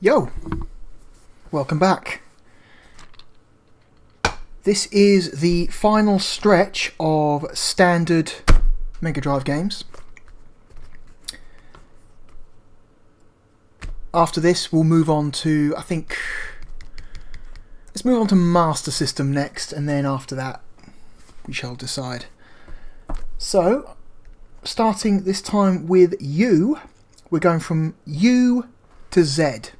Yo, welcome back. This is the final stretch of standard Mega Drive games. After this, we'll move on to, let's move on to Master System next, and then after that, we shall decide. So, starting this time with U, we're going from U to Z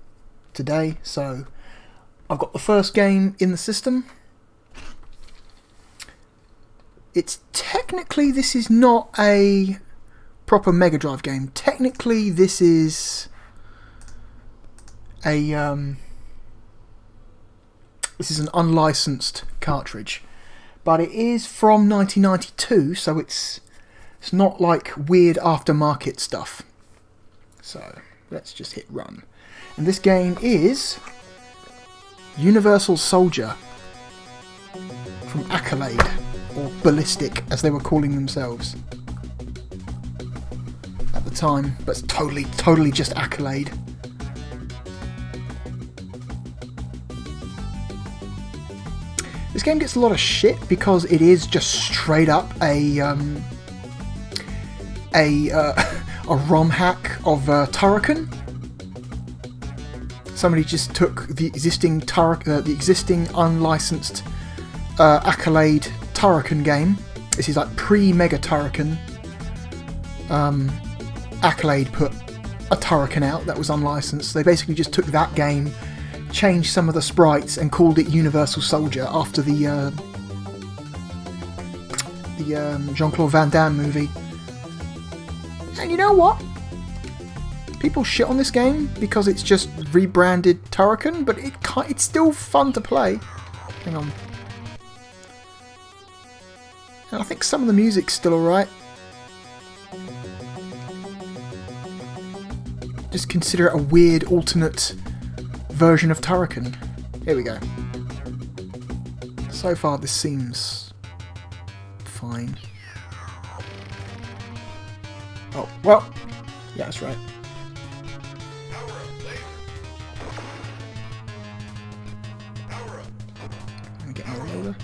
today. So I've got the first game in the system. It's technically, this is not a proper Mega Drive game. Technically this is a this is an unlicensed cartridge, but it is from 1992, so it's not like weird aftermarket stuff. So let's just hit run. And this game is Universal Soldier from Accolade, or Ballistic as they were calling themselves at the time, but it's totally just Accolade. This game gets a lot of shit because it is just straight up a ROM hack of Turrican. Somebody just took the existing unlicensed Accolade Turrican game. This is like pre-Mega Turrican. Accolade put a Turrican out that was unlicensed. They basically just took that game, changed some of the sprites, and called it Universal Soldier after the Jean-Claude Van Damme movie. And you know what? People shit on this game because it's just rebranded Turrican, but it's still fun to play. Hang on. And I think some of the music's still alright. Just consider it a weird alternate version of Turrican. Here we go. So far this seems fine. Oh, well, yeah, that's right. Let me get my laser.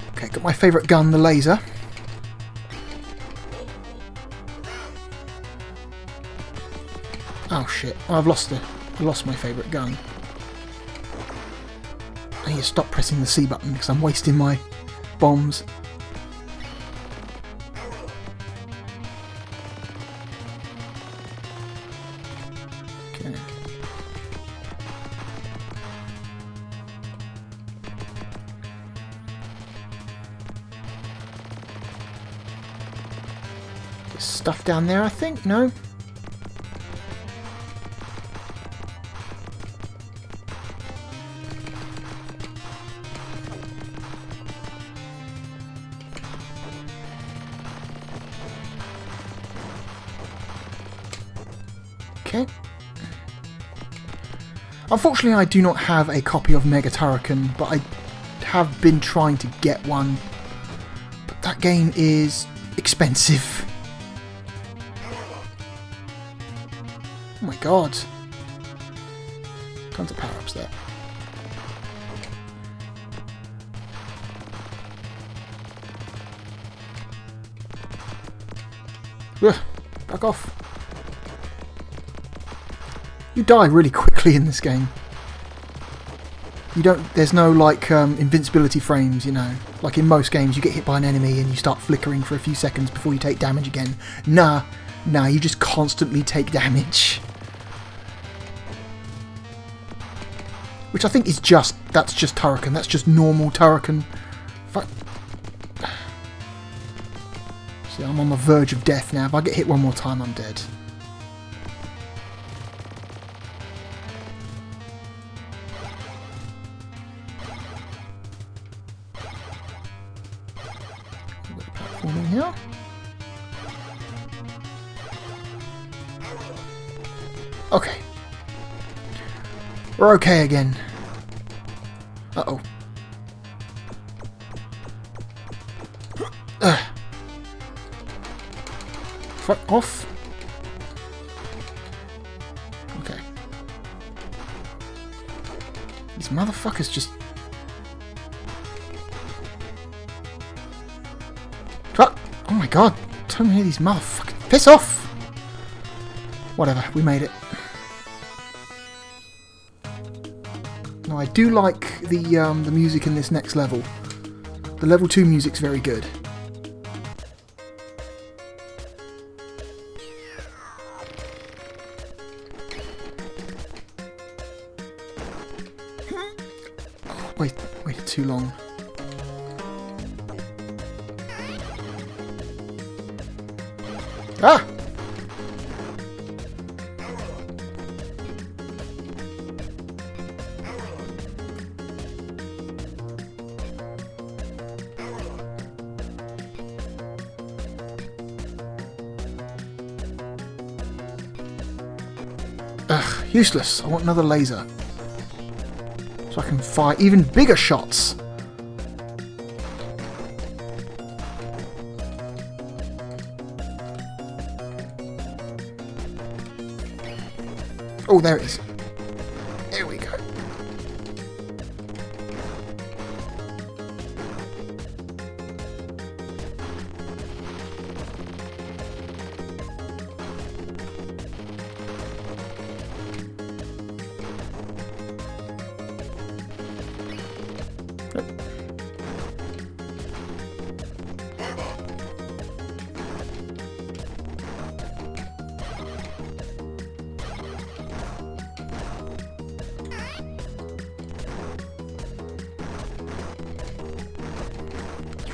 Okay, got my favourite gun, the laser. Oh shit, I lost my favourite gun. I need to stop pressing the C button because I'm wasting my bombs. Okay. There's stuff down there, I think? No? Okay. Unfortunately, I do not have a copy of Mega Turrican, but I have been trying to get one. But that game is expensive. Oh my god. Tons of power-ups there. Ugh, back off. You die really quickly in this game. There's no like invincibility frames, you know. Like in most games you get hit by an enemy and you start flickering for a few seconds before you take damage again. Nah, you just constantly take damage. Which I think is that's just Turrican, that's just normal Turrican. See, I'm on the verge of death now. If I get hit one more time, I'm dead. Here. Okay. We're okay again. Uh-oh. Fuck off. Okay. These motherfuckers just... Oh my god, too many of these motherfuckers. Piss off! Whatever, we made it. Now I do like the music in this next level. The level 2 music's very good. Oh, waited too long. Ah! Ugh, useless. I want another laser. So I can fire even bigger shots. Oh, there it is. There we go.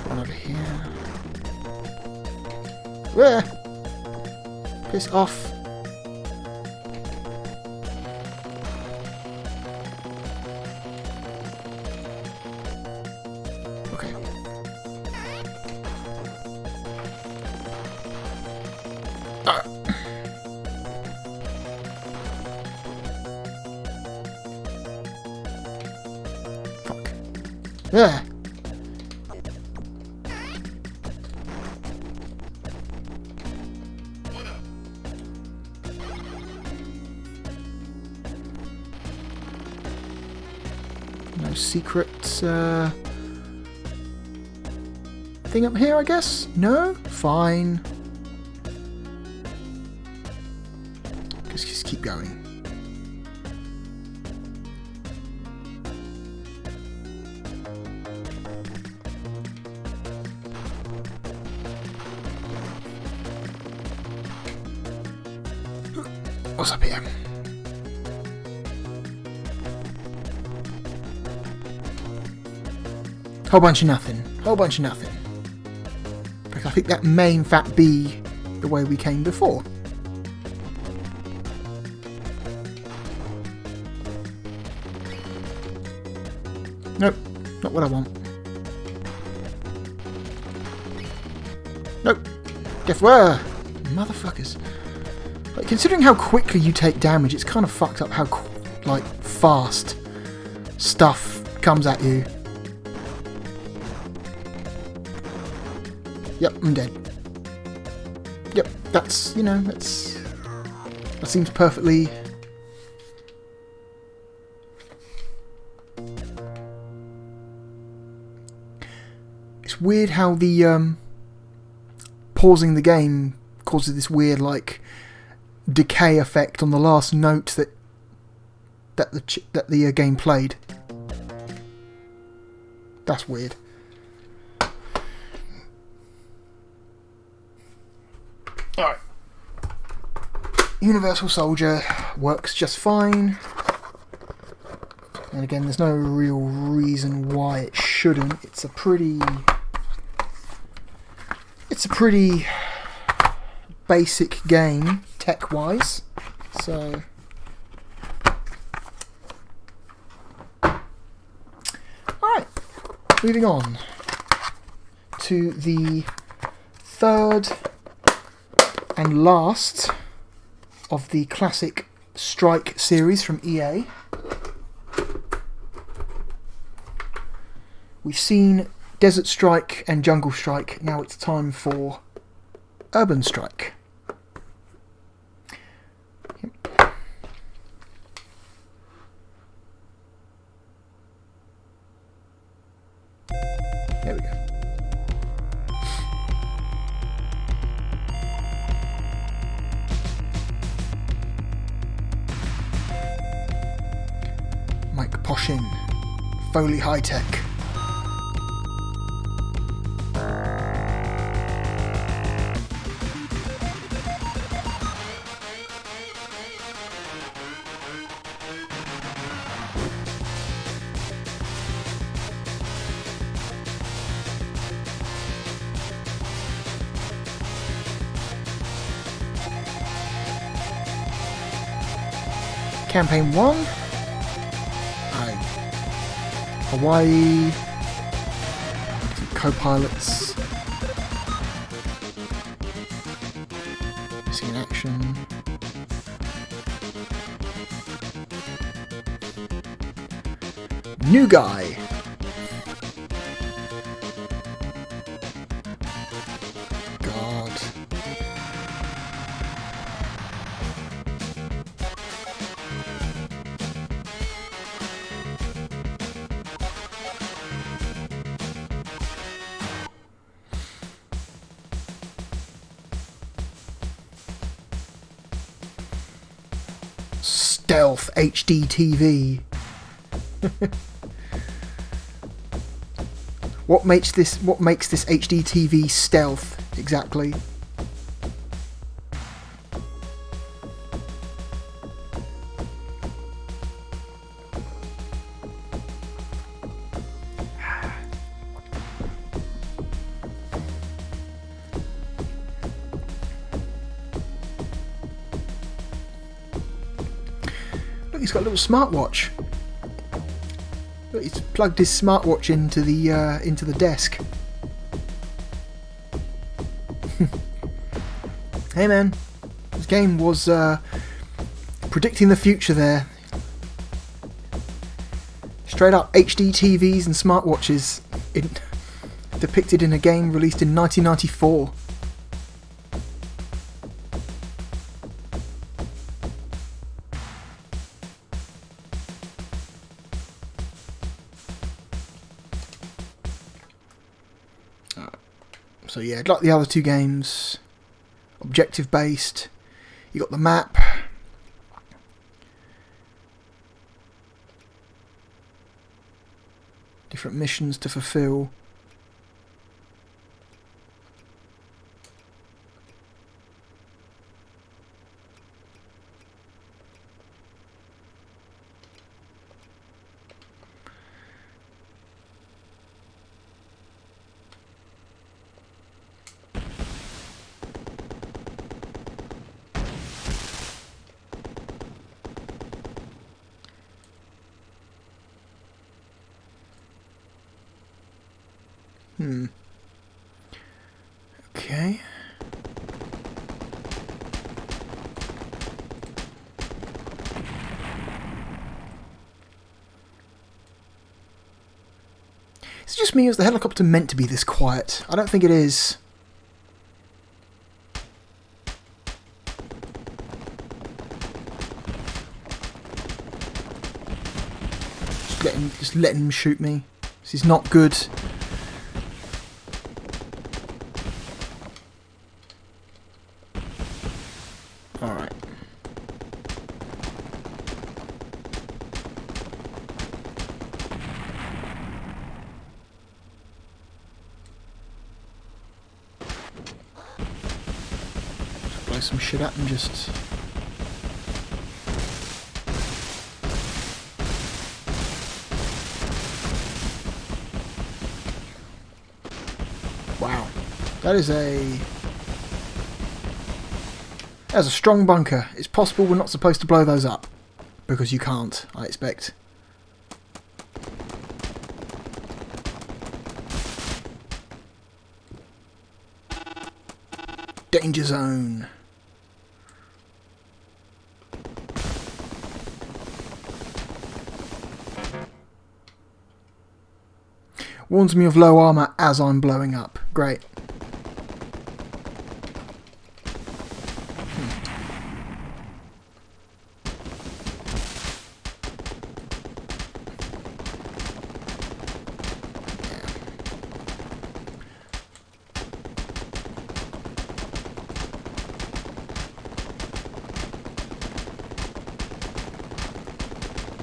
Run over here. Where? Piss off. Okay. Ah. Fuck. Yeah. No secret thing up here, I guess? No? Fine. Just keep going. What's up here? Whole bunch of nothing. Whole bunch of nothing. Because I think that may in fact be the way we came before. Nope. Not what I want. Nope. Guess where? Motherfuckers. Like, considering how quickly you take damage, it's kind of fucked up how like fast stuff comes at you. Yep, I'm dead. Yep, that's, you know, that seems perfectly... It's weird how the, pausing the game causes this weird, like, decay effect on the last note that the game played. That's weird. Alright. Universal Soldier works just fine. And again, there's no real reason why it shouldn't. It's a pretty basic game, tech-wise. So... Alright. Moving on to the third and last of the classic Strike series from EA. We've seen Desert Strike and Jungle Strike. Now it's time for Urban Strike. Poshin. Foley High Tech. Campaign 1. Hawaii. Co-pilots. See in action. New guy. God. Stealth HD TV. What makes this HD TV stealth exactly? Look, he's got a little smartwatch. Look, he's plugged his smartwatch into the desk. Hey man, this game was predicting the future there. Straight up HD TVs and smartwatches depicted in a game released in 1994. So yeah, like the other two games, objective based. You got the map. Different missions to fulfill. Okay. Is it just me or is the helicopter meant to be this quiet? I don't think it is. Just let him shoot me. This is not good. Alright. Blow some shit up and just... Wow. That's a strong bunker. It's possible we're not supposed to blow those up. Because you can't, I expect. Danger zone. Warns me of low armor as I'm blowing up. Great.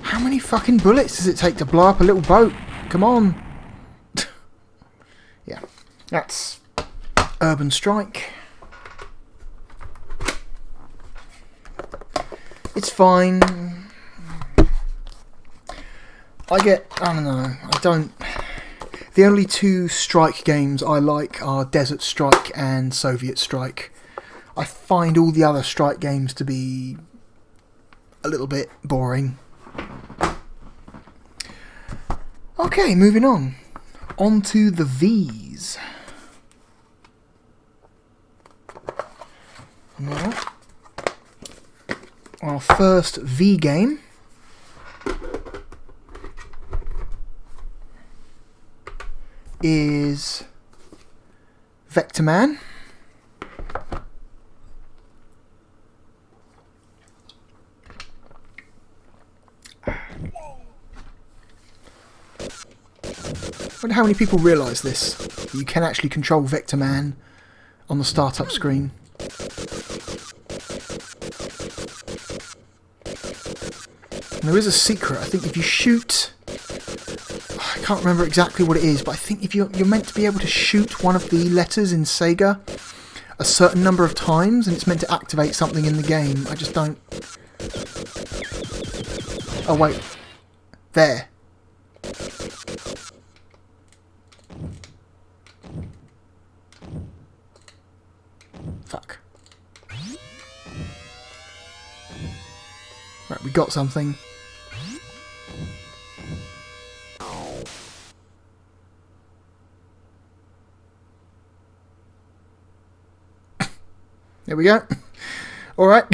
How many fucking bullets does it take to blow up a little boat? Come on. Yeah, that's Urban Strike. It's fine. I don't know. The only two Strike games I like are Desert Strike and Soviet Strike. I find all the other Strike games to be a little bit boring. Okay, moving on. On to the V's. Now, our first V game is Vectorman. I wonder how many people realise this. You can actually control Vectorman on the startup screen. And there is a secret. I think if you shoot... I can't remember exactly what it is, but I think if you're meant to be able to shoot one of the letters in Sega a certain number of times, and it's meant to activate something in the game. I just don't... Oh, wait. There. Fuck. Right, we got something. There we go. All right.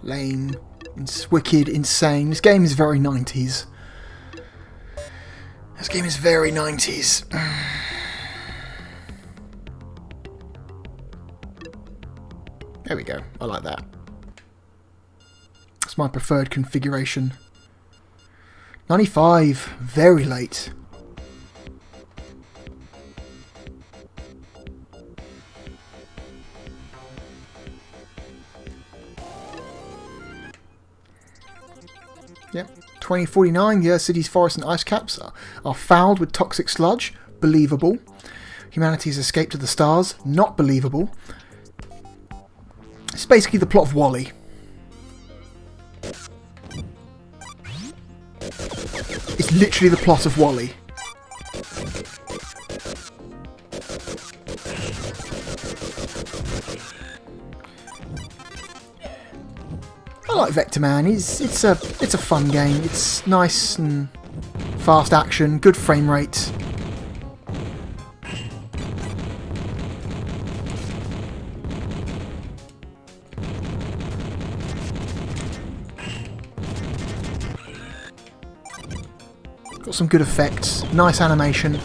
Lame. It's wicked, insane. This game is very 90s. This game is very 90s. There we go. I like that. That's my preferred configuration. 95. Very late. Yep. 2049, the Earth city's forests and ice caps are fouled with toxic sludge. Believable. Humanity has escaped to the stars. Not believable. It's basically the plot of WALL-E. It's literally the plot of WALL-E. I like Vectorman. It's a fun game. It's nice and fast action, good frame rate. Got some good effects, nice animation.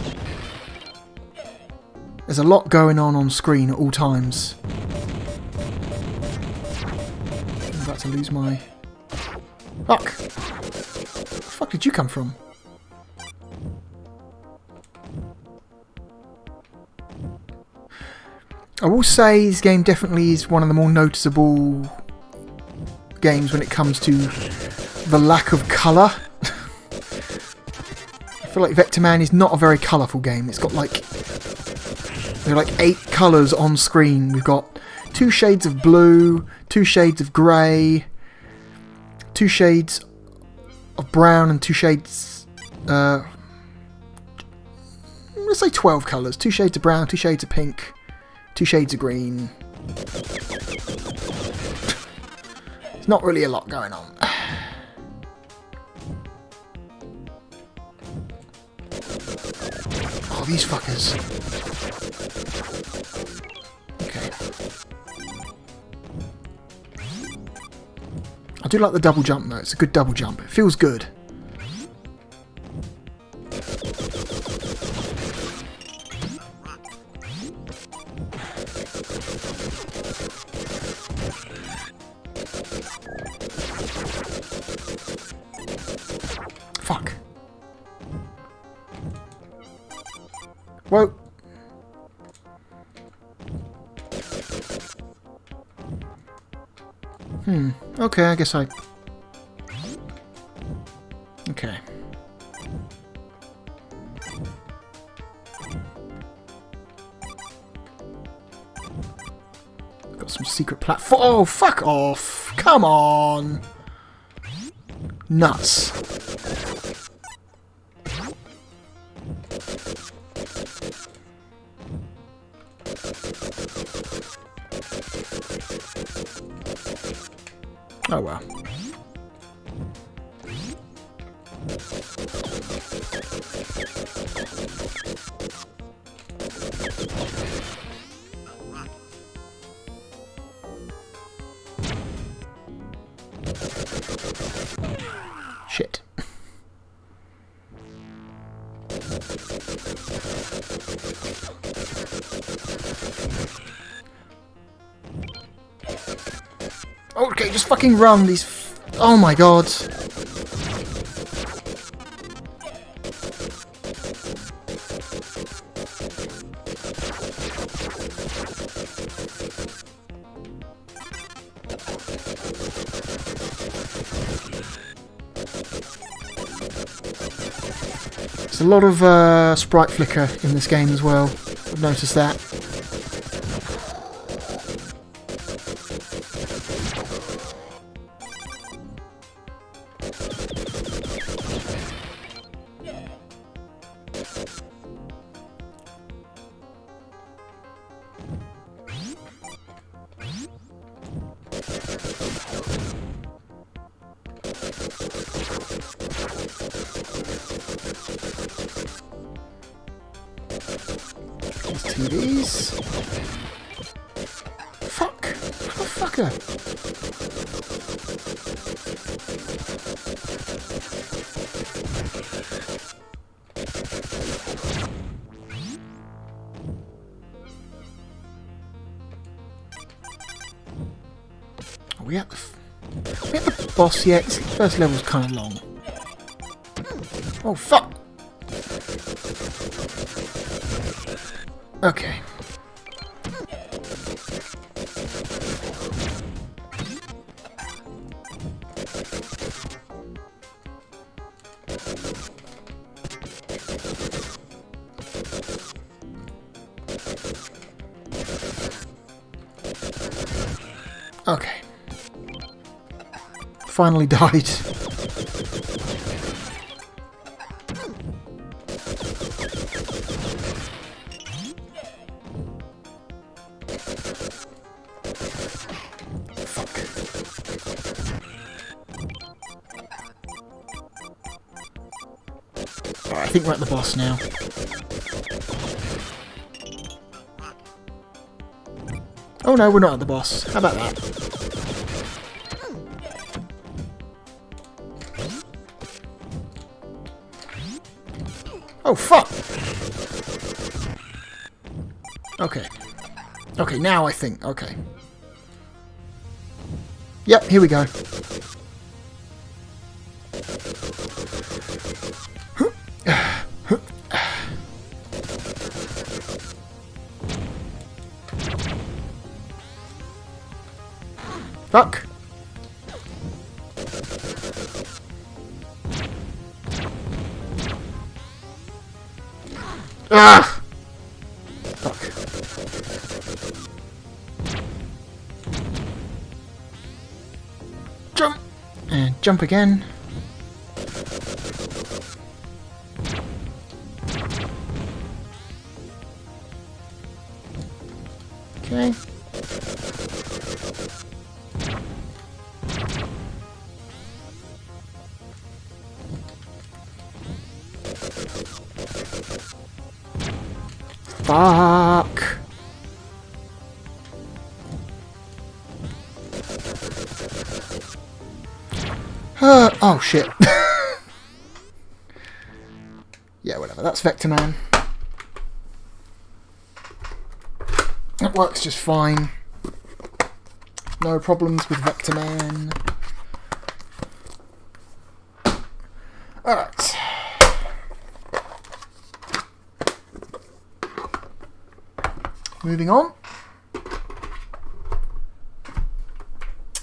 There's a lot going on screen at all times. I'm about to lose my... Fuck! Where the fuck did you come from? I will say this game definitely is one of the more noticeable games when it comes to the lack of colour. I feel like Vectorman is not a very colourful game. It's got like... there are like 8 colours on screen. We've got 2 shades of blue, 2 shades of grey, 2 shades of brown and 2 shades... let's say 12 colours. 2 shades of brown, 2 shades of pink, 2 shades of green. There's not really a lot going on. Oh, these fuckers. Okay. I do like the double jump though. It's a good double jump. It feels good. Fuck. Whoa. Okay, I guess I... Okay. Got some secret platform. Oh, fuck off! Come on! Nuts. Oh well. Shit. Okay, just fucking run these. Oh my god. There's a lot of sprite flicker in this game as well. I've noticed that. TVs. Fuck! Motherfucker! Are we at the boss yet? This first level's kind of long. Oh fuck! Okay. Okay. Finally died. I think we're at the boss now. Oh no, we're not at the boss. How about that? Oh fuck! Okay. Okay, now I think. Okay. Yep, here we go. Fuck! Ah! Fuck. Jump! And jump again. Okay. Fuck. Oh shit. Yeah, whatever. That's Vectorman. That works just fine. No problems with Vectorman. Alright. Moving on.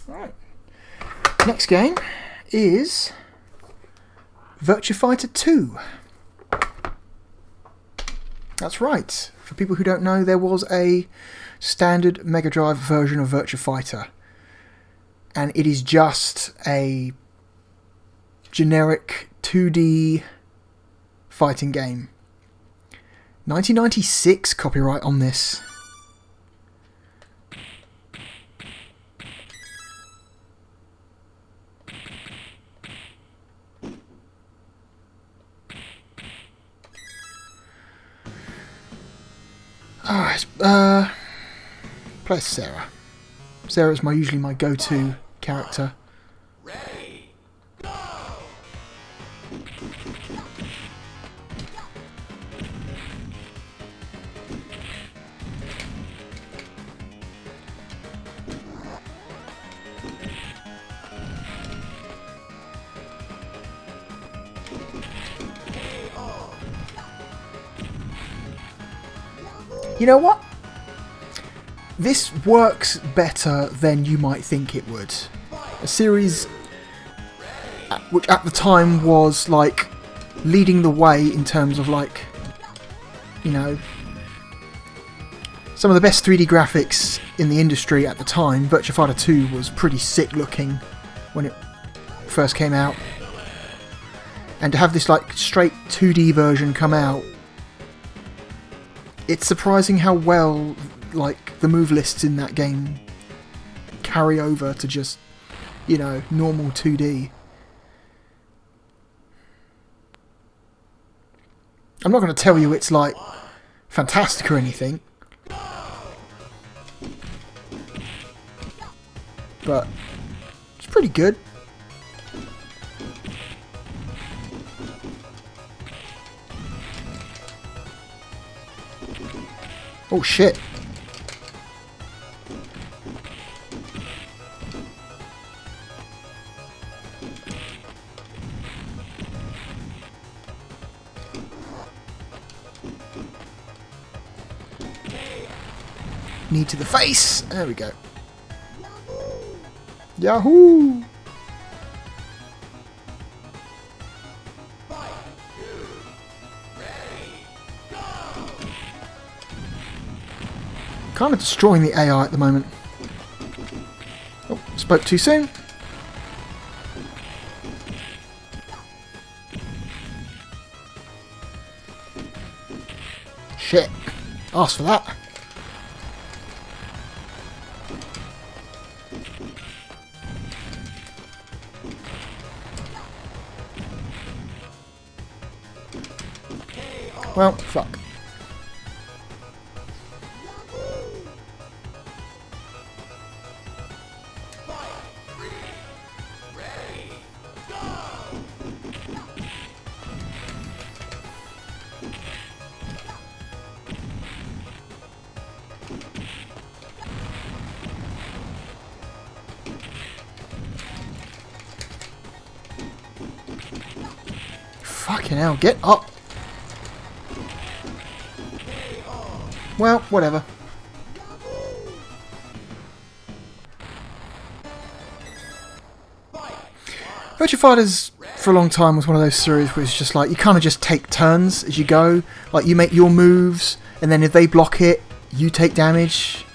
Alright. Next game is Virtua Fighter 2. That's right. For people who don't know, there was a standard Mega Drive version of Virtua Fighter. And it is just a generic 2D fighting game. 1996 copyright on this. Alright, play as Sarah. Sarah is usually my go-to character. Ready, go! You know what? This works better than you might think it would. A series which at the time was like leading the way in terms of like, you know, some of the best 3D graphics in the industry at the time. Virtua Fighter 2 was pretty sick looking when it first came out. And to have this like straight 2D version come out, it's surprising how well like the move lists in that game carry over to just, you know, normal 2D. I'm not going to tell you it's like fantastic or anything, but it's pretty good. Oh shit. Knee to the face. There we go. Yahoo! Kind of destroying the AI at the moment. Oh, spoke too soon. Shit. Asked for that. Well, fuck. Fucking hell, get up! Well, whatever. Virtua Fighters for a long time was one of those series where it's just like you kind of just take turns as you go. Like you make your moves, and then if they block it, you take damage.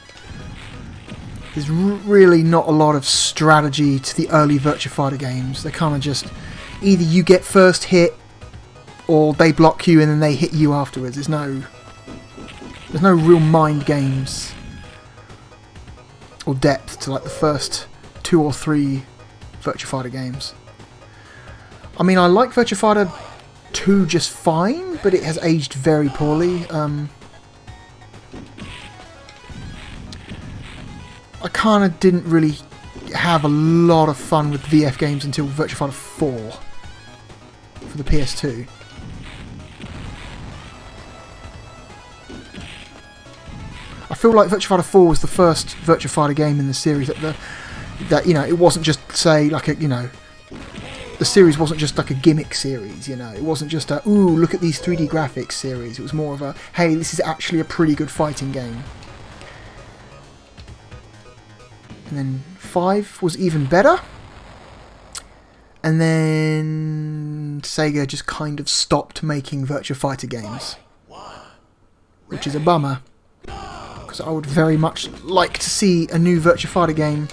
There's really not a lot of strategy to the early Virtua Fighter games. They're kind of just either you get first hit, or they block you and then they hit you afterwards. There's no real mind games or depth to like the first 2 or 3 Virtua Fighter games. I mean, I like Virtua Fighter 2 just fine, but it has aged very poorly. I kind of didn't really have a lot of fun with VF games until Virtua Fighter 4 for the PS2. I feel like Virtua Fighter 4 was the first Virtua Fighter game in the series that you know, it wasn't just, say, like a, you know, the series wasn't just like a gimmick series, you know, it wasn't just a, ooh, look at these 3D graphics series. It was more of a, hey, this is actually a pretty good fighting game. And then 5 was even better. And then Sega just kind of stopped making Virtua Fighter games, which is a bummer, because I would very much like to see a new Virtua Fighter game.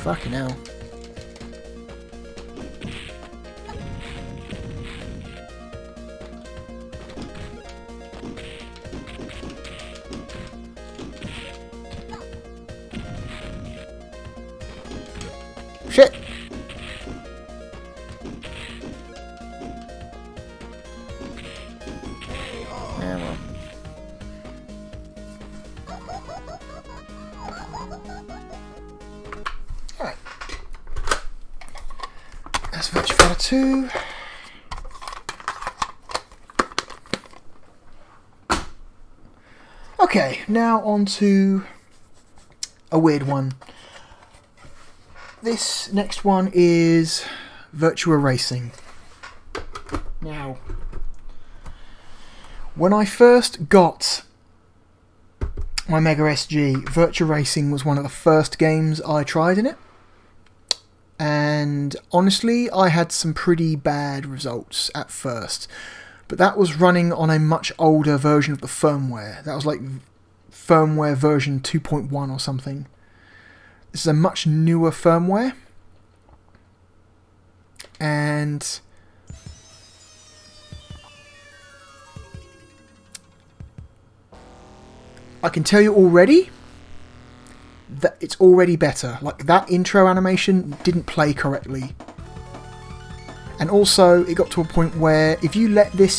Fucking hell. Shit! Yeah, well. Alright. That's Virtua Fighter 2. Okay, now on to a weird one. This next one is Virtua Racing. Now, when I first got my Mega SG, Virtua Racing was one of the first games I tried in it. And honestly, I had some pretty bad results at first. But that was running on a much older version of the firmware. That was like firmware version 2.1 or something. This is a much newer firmware. And I can tell you already that it's already better. Like, that intro animation didn't play correctly. And also, it got to a point where if you let the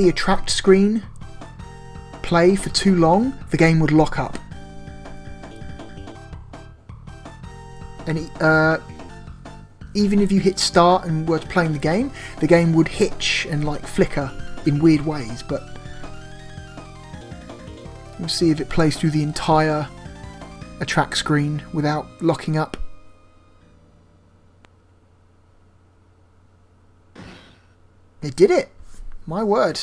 attract screen play for too long, the game would lock up. And even if you hit start and were playing the game would hitch and like flicker in weird ways. But we'll see if it plays through the entire attract screen without locking up. It did it! My word.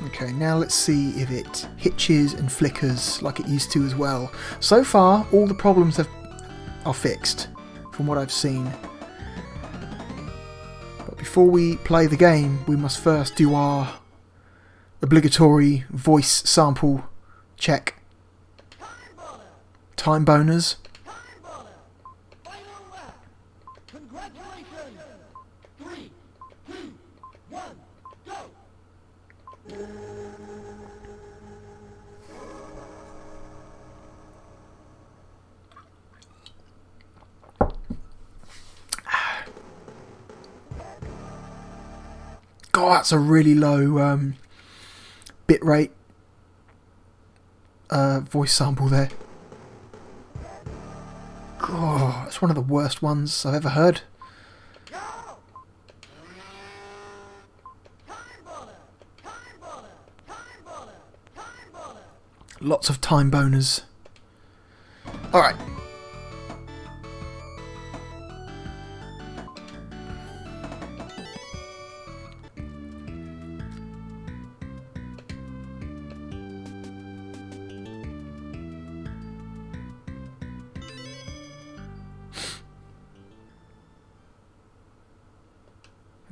Okay, now let's see if it hitches and flickers like it used to as well. So far, all the problems are fixed, from what I've seen. But before we play the game, we must first do our obligatory voice sample check. Time boners. God, that's a really low bitrate voice sample there. God, it's one of the worst ones I've ever heard. Lots of time boners. Alright.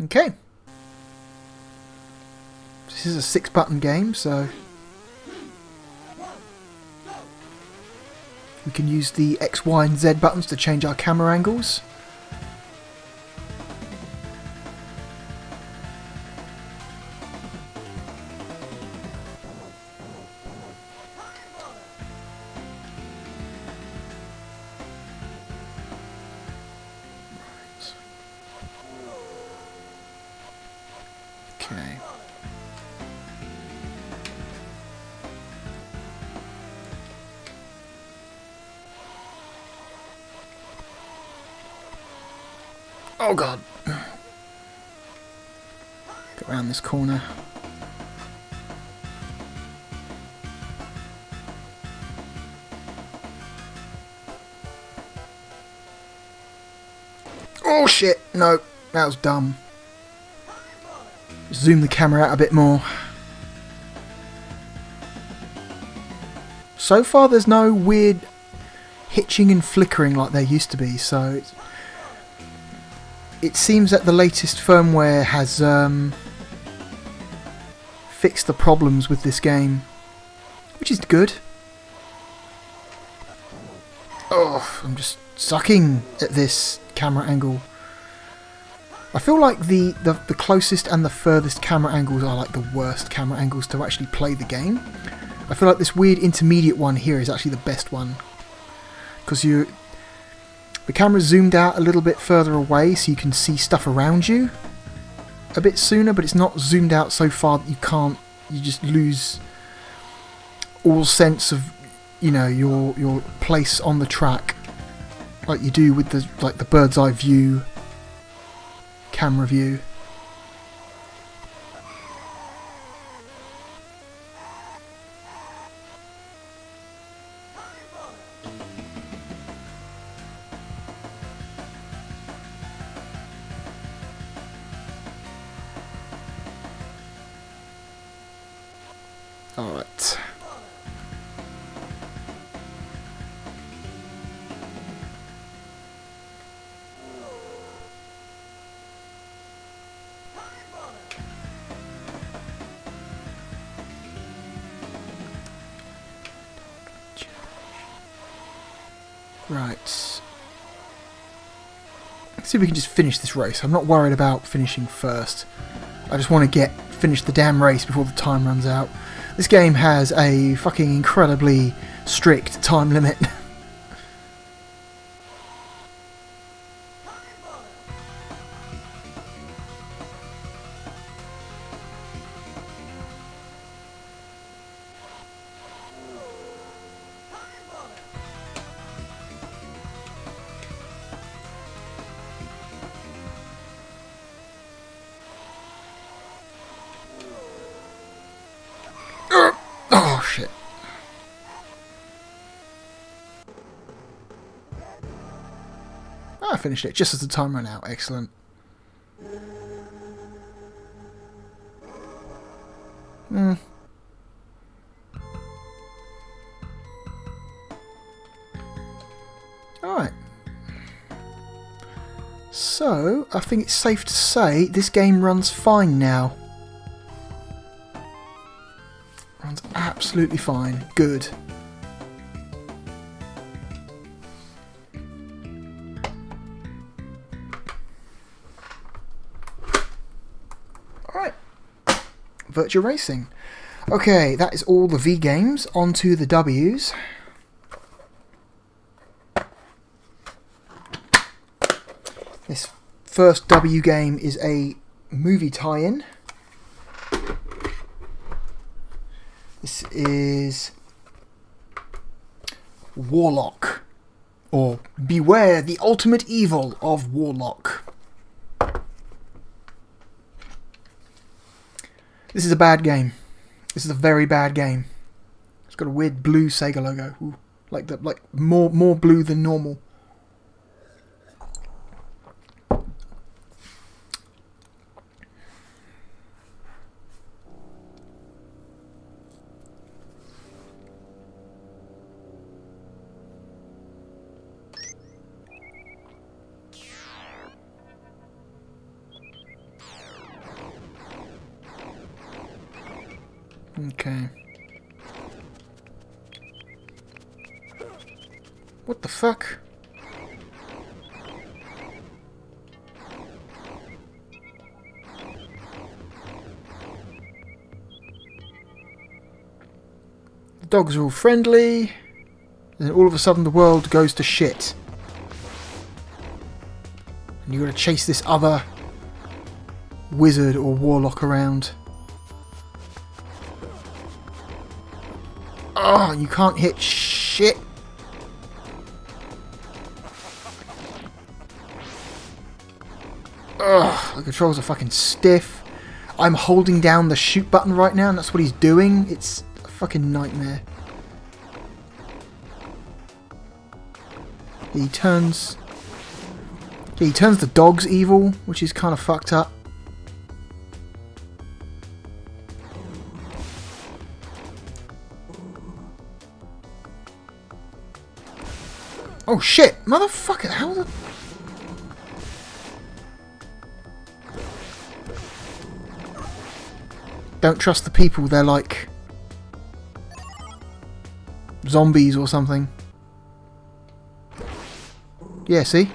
Okay. This is a 6-button game, so we can use the X, Y and Z buttons to change our camera angles. Okay. Oh god. Go around this corner. Oh shit! No, that was dumb. Zoom the camera out a bit more. So far there's no weird hitching and flickering like there used to be, so it seems that the latest firmware has fixed the problems with this game, which is good. Oh, I'm just sucking at this camera angle. I feel like the closest and the furthest camera angles are like the worst camera angles to actually play the game. I feel like this weird intermediate one here is actually the best one, because the camera's zoomed out a little bit further away so you can see stuff around you a bit sooner, but it's not zoomed out so far that you just lose all sense of, you know, your place on the track, like you do with the bird's eye view camera view. All right. Right. Let's see if we can just finish this race. I'm not worried about finishing first. I just want to finish the damn race before the time runs out. This game has a fucking incredibly strict time limit. Oh shit. I finished it just as the time ran out. Excellent. Alright. So, I think it's safe to say this game runs fine now. Runs absolutely fine. Good. Alright. Virtua Racing. Okay, that is all the V games. On to the Ws. This first W game is a movie tie-in. This is Warlock, or Beware the Ultimate Evil of Warlock. This is a bad game. This is a very bad game. It's got a weird blue Sega logo. Ooh, like more blue than normal. Okay. What the fuck? The dogs are all friendly, and then all of a sudden the world goes to shit. And you gotta chase this other wizard or warlock around. Oh, you can't hit shit. Ugh, the controls are fucking stiff. I'm holding down the shoot button right now and that's what he's doing. It's a fucking nightmare. He turns the dogs evil, which is kind of fucked up. Oh shit, motherfucker, how the... Don't trust the people, they're like zombies or something. Yeah, see?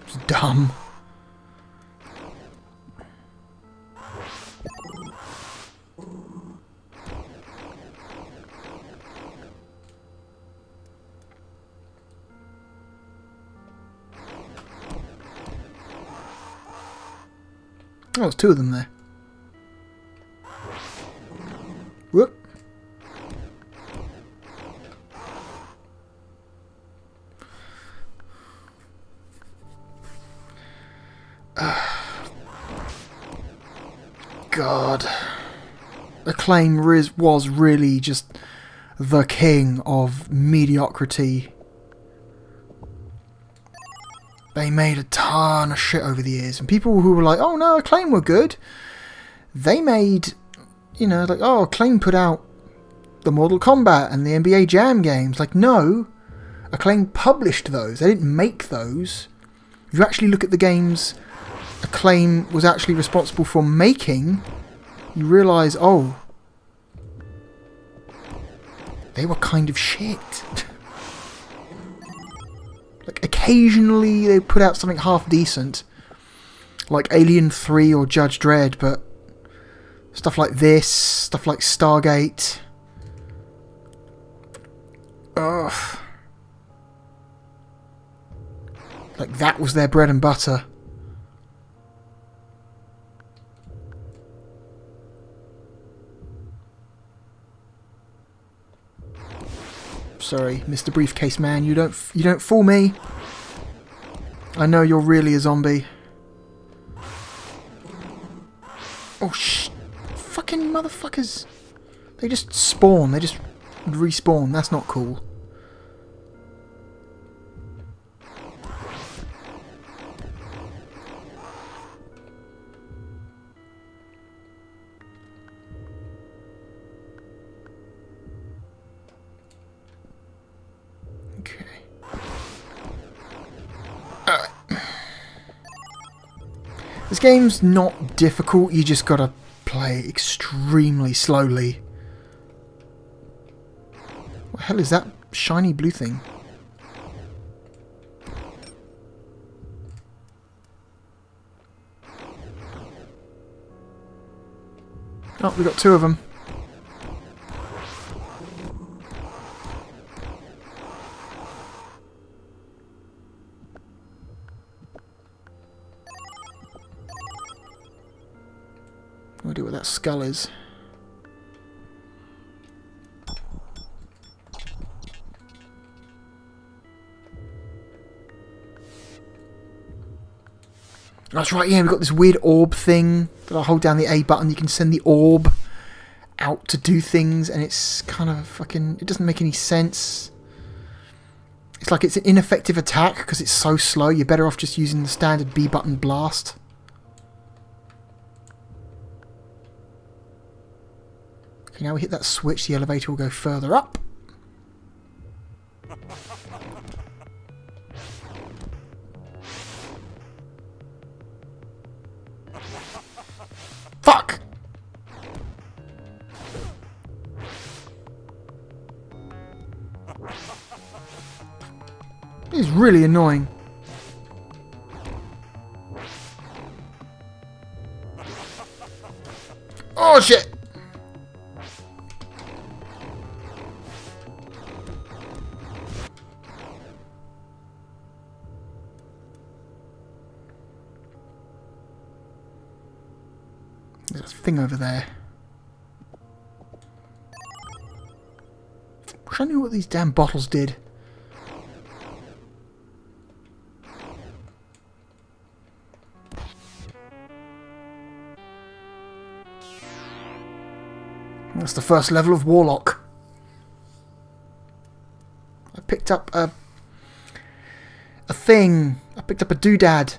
It's dumb. Oh, there's two of them there. Whoop. God. Acclaim was really just the king of mediocrity. They made a ton of shit over the years. And people who were like, oh no, Acclaim were good. They made, you know, like, oh, Acclaim put out the Mortal Kombat and the NBA Jam games. Like, no. Acclaim published those. They didn't make those. If you actually look at the games Acclaim was actually responsible for making, you realise, oh, they were kind of shit. Like, occasionally they put out something half decent, like Alien 3 or Judge Dredd, but stuff like this, stuff like Stargate. Ugh. Like, that was their bread and butter. Sorry, Mr. Briefcase Man, you don't fool me. I know you're really a zombie. Oh fucking motherfuckers. They just spawn, they just respawn. That's not cool. This game's not difficult, you just gotta play extremely slowly. What the hell is that shiny blue thing? Oh, we got two of them. I'll do what that skull is. That's right, yeah, we've got this weird orb thing that I hold down the A button. You can send the orb out to do things, and it's kind of fucking... It doesn't make any sense. It's like it's an ineffective attack because it's so slow. You're better off just using the standard B button blast. Okay, now we hit that switch, the elevator will go further up. Fuck! This is really annoying. Oh shit! There's a thing over there. Wish I knew what these damn bottles did. That's the first level of Warlock. I picked up a thing. I picked up a doodad.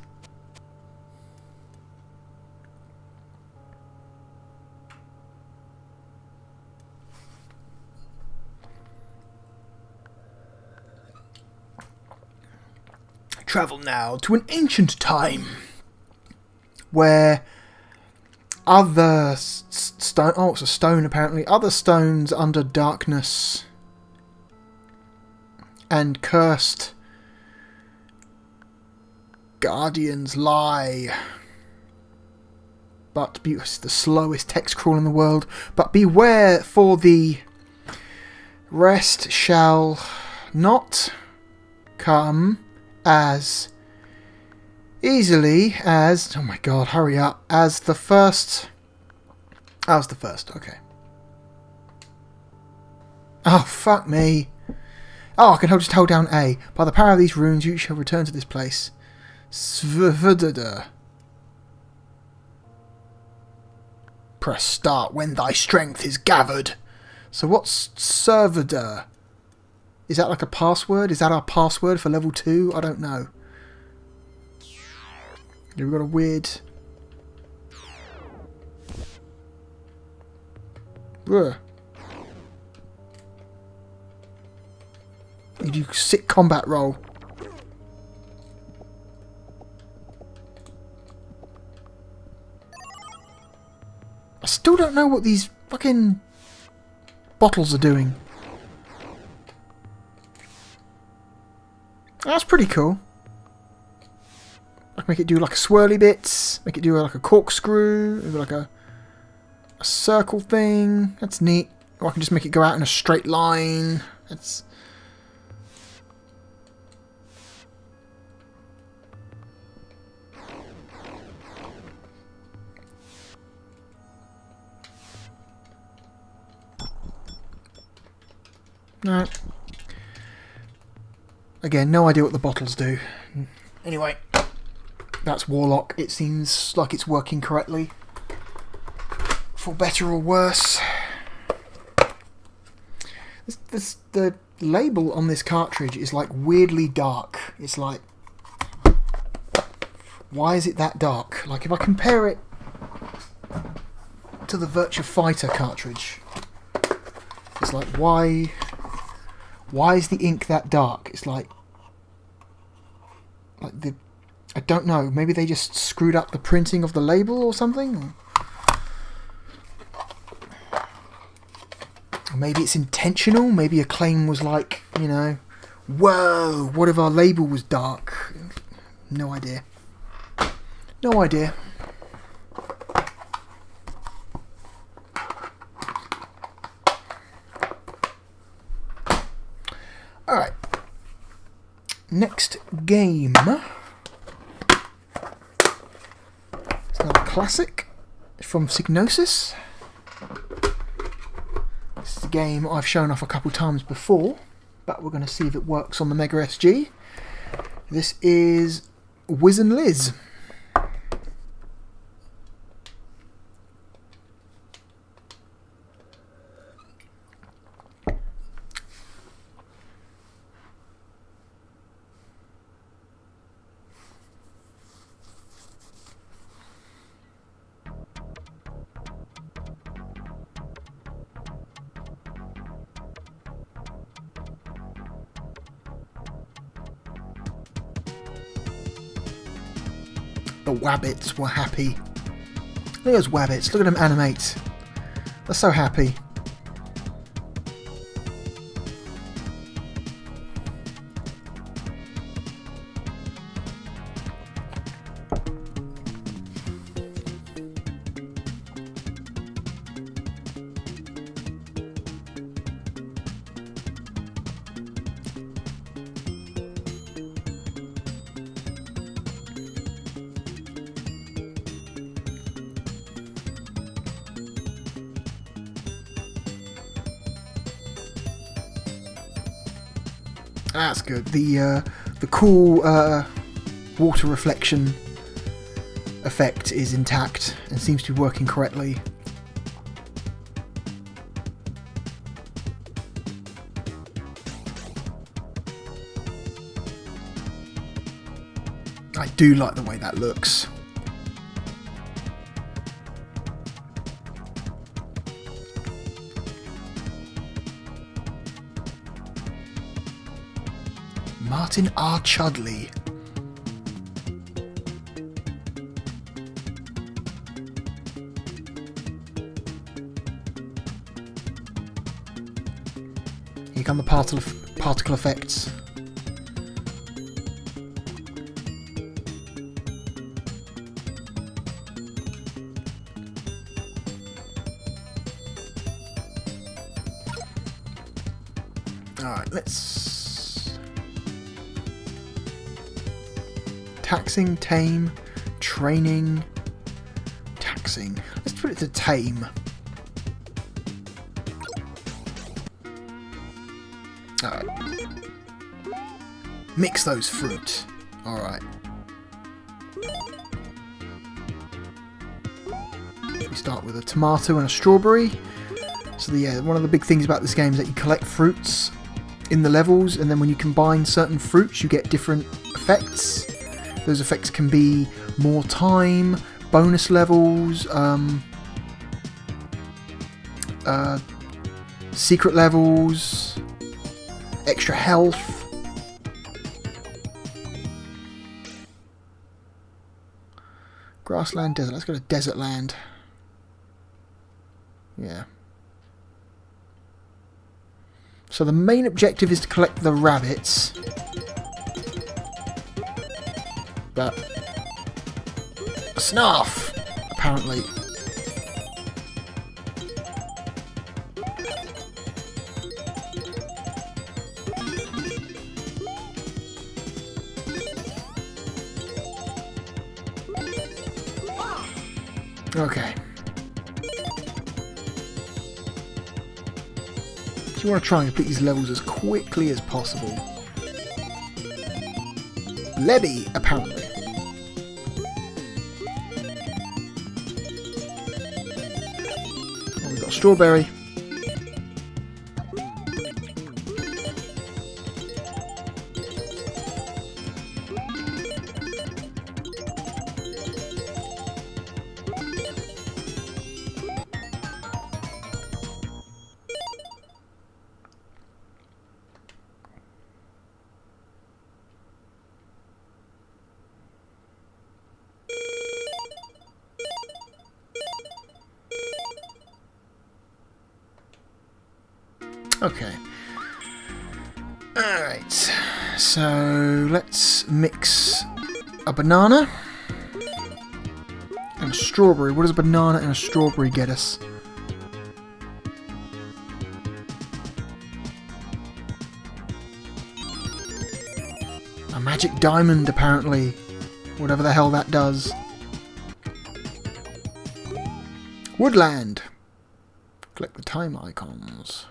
Travel now to an ancient time where other stone... Oh, it's a stone apparently. Other stones under darkness and cursed guardians lie. But it's the slowest text crawl in the world. But beware, for the rest shall not come as easily as... Oh my god, hurry up. As the first... That was the first, okay. Oh, fuck me. Oh, I can just hold down A. By the power of these runes, you shall return to this place. Svvdda. Press start when thy strength is gathered. So what's Svvdda? Is that like a password? Is that our password for level 2? I don't know. We've got a weird... Ugh. You do sick combat roll. I still don't know what these fucking bottles are doing. That's pretty cool. I can make it do like a swirly bits, make it do like a corkscrew, maybe like a circle thing. That's neat. Or I can just make it go out in a straight line. That's... No. Again, no idea what the bottles do. Anyway, that's Warlock. It seems like it's working correctly. For better or worse. The label on this cartridge is like weirdly dark. It's like... Why is it that dark? Like if I compare it to the Virtua Fighter cartridge, it's like why is the ink that dark? It's like the... I don't know. Maybe they just screwed up the printing of the label or something? Or maybe it's intentional. Maybe a claim was like, you know, whoa, what if our label was dark? No idea. No idea. Alright. Next game. It's another classic from Psygnosis. This is a game I've shown off a couple times before, but we're going to see if it works on the Mega SG. This is Wiz and Liz. The Wabbits were happy. Look at those Wabbits, look at them animate. They're so happy. That's good. The cool water reflection effect is intact and seems to be working correctly. I do like the way that looks. Martin R. Chudley. Here come the particle effects. Alright, let's... Taxing, tame, training, taxing. Let's put it to tame. Alright. Mix those fruit. Alright. We start with a tomato and a strawberry. So yeah, one of the big things about this game is that you collect fruits in the levels, and then when you combine certain fruits you get different effects. Those effects can be more time, bonus levels, secret levels, extra health. Grassland, desert. Let's go to desert land. Yeah. So the main objective is to collect the rabbits. But Snarf, apparently. Okay. So you want to try and complete these levels as quickly as possible. Lebby, apparently. Oh, we've got a strawberry. Okay. Alright. So let's mix a banana and a strawberry. What does a banana and a strawberry get us? A magic diamond, apparently. Whatever the hell that does. Woodland. Click the time icons.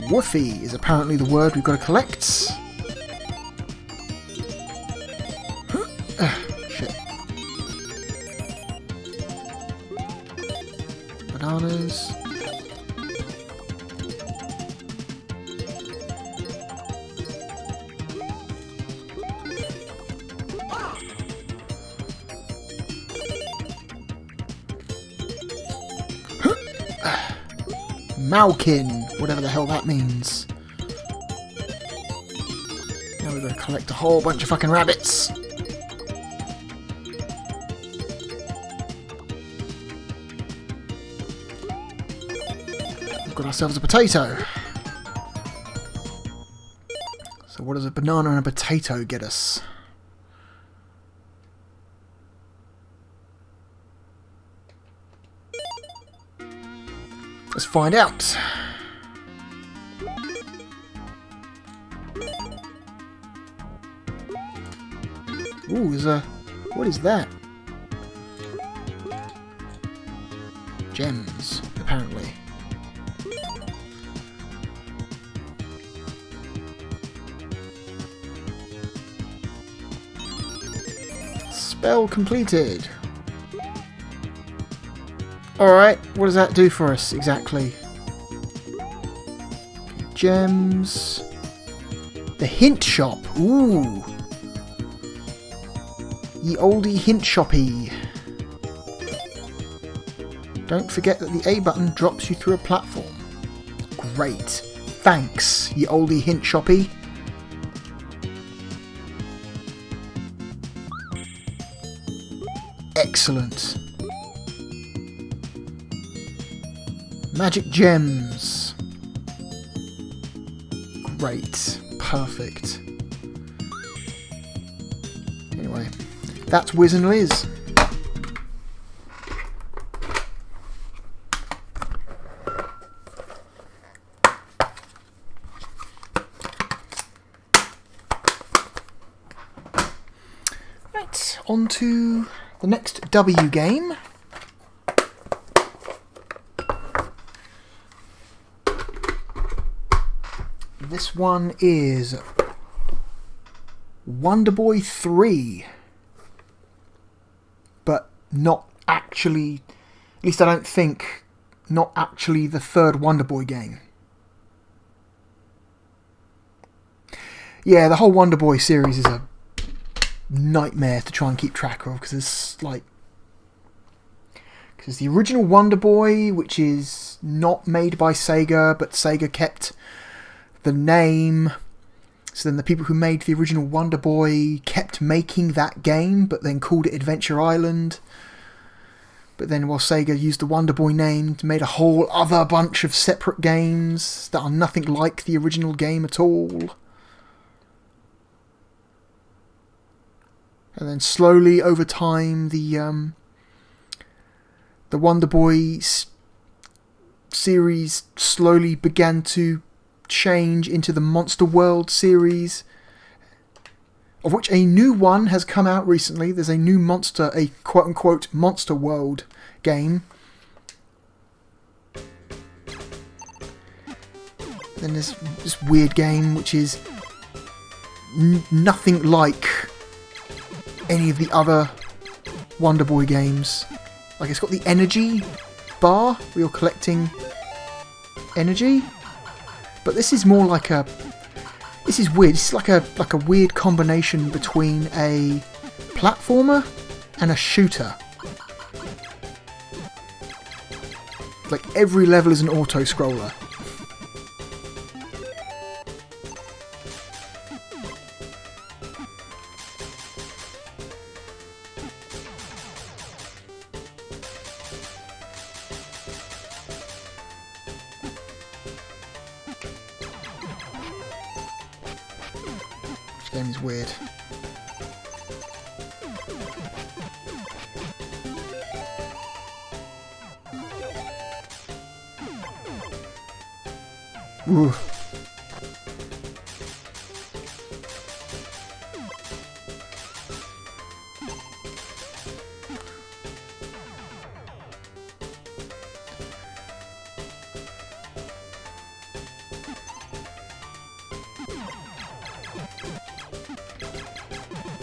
Woofy is apparently the word we've got to collect. Shit. Bananas. Malkin, whatever the hell that means. Now we've got to collect a whole bunch of fucking rabbits. We've got ourselves a potato. So what does a banana and a potato get us? Let's find out. Ooh, there's a... What is that? Gems, apparently. Spell completed. Alright, what does that do for us exactly? Gems. The hint shop. Ooh. Ye oldie hint shoppy. Don't forget that the A button drops you through a platform. Great. Thanks, ye oldie hint shoppy. Excellent. Magic gems. Great. Perfect. Anyway, that's Wiz and Liz. Right, on to the next W game. This one is Wonder Boy 3. But not actually, at least I don't think, not actually the third Wonder Boy game. Yeah, the whole Wonder Boy series is a nightmare to try and keep track of, because it's like, because the original Wonder Boy, which is not made by Sega, but Sega kept the name. So then the people who made the original Wonder Boy kept making that game, but then called it Adventure Island. But then while Sega used the Wonder Boy name, made a whole other bunch of separate games that are nothing like the original game at all. And then slowly over time, the Wonder Boy series slowly began to change into the Monster World series, of which a new one has come out recently. There's a new monster, a quote-unquote Monster World game. Then there's this weird game which is nothing like any of the other Wonder Boy games. Like, it's got the energy bar where you're collecting energy. But this is more like a... This is weird. This is like a weird combination between a platformer and a shooter. Like, every level is an auto-scroller. Game is weird. Ooh.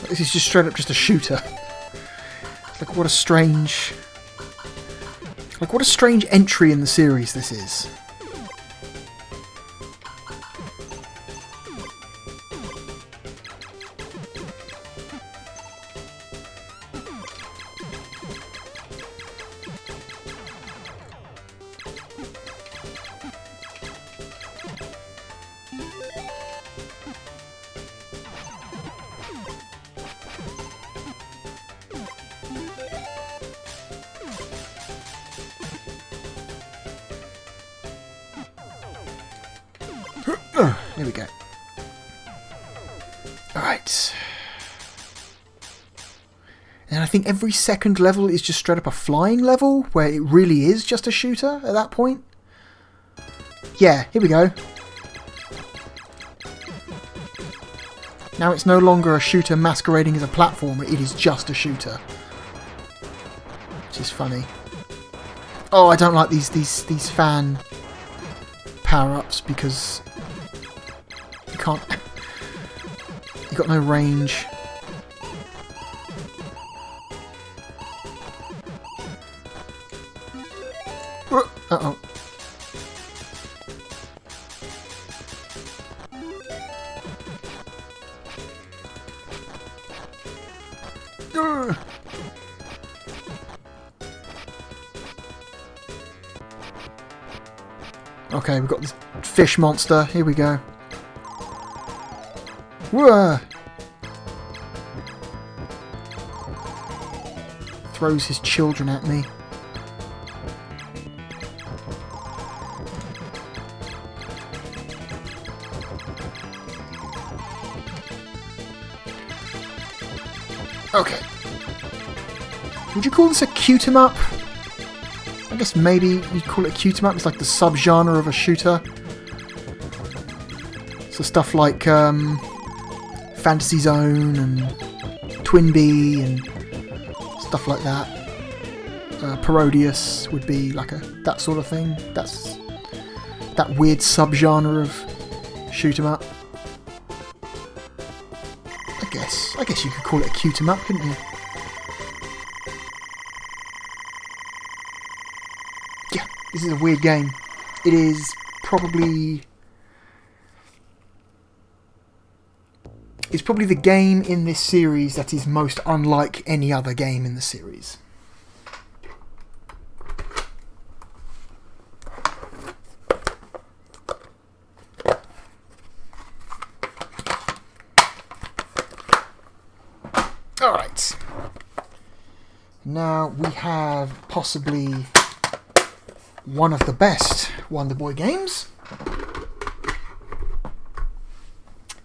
This is just straight up just a shooter. Like, what a strange... Like, what a strange entry in the series this is. Here we go. Alright. And I think every second level is just straight up a flying level, where it really is just a shooter at that point. Yeah, here we go. Now it's no longer a shooter masquerading as a platformer, it is just a shooter. Which is funny. Oh, I don't like these fan power-ups, because you can't... You've got no range. Uh-oh. Okay, we've got this fish monster. Here we go. Whoa! Throws his children at me. Okay. Would you call this a cute-em-up? I guess maybe you'd call it a cute-em-up. It's like the subgenre of a shooter. So stuff like Fantasy Zone and Twin Bee and stuff like that. Parodius would be like that sort of thing. That's that weird subgenre of shoot-em-up. I guess you could call it a cute-em-up, couldn't you? Yeah, this is a weird game. It is probably... It's probably the game in this series that is most unlike any other game in the series. Alright. Now we have possibly one of the best Wonder Boy games.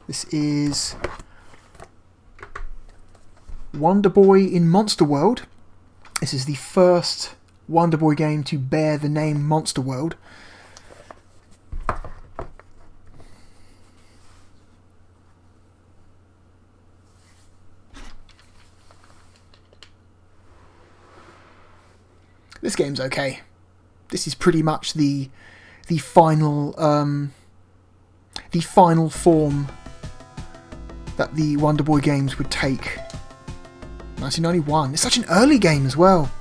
This is Wonder Boy in Monster World. This is the first Wonder Boy game to bear the name Monster World. This game's okay. This is pretty much the final form that the Wonder Boy games would take. 1991. It's such an early game as well.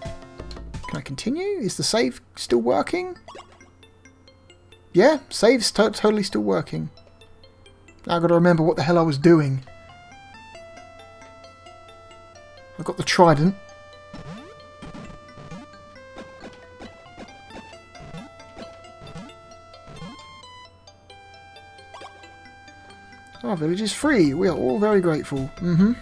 Can I continue? Is the save still working? Yeah, save's totally still working. Now I've got to remember what the hell I was doing. I've got the trident. Our village is free. We are all very grateful. Mm-hmm.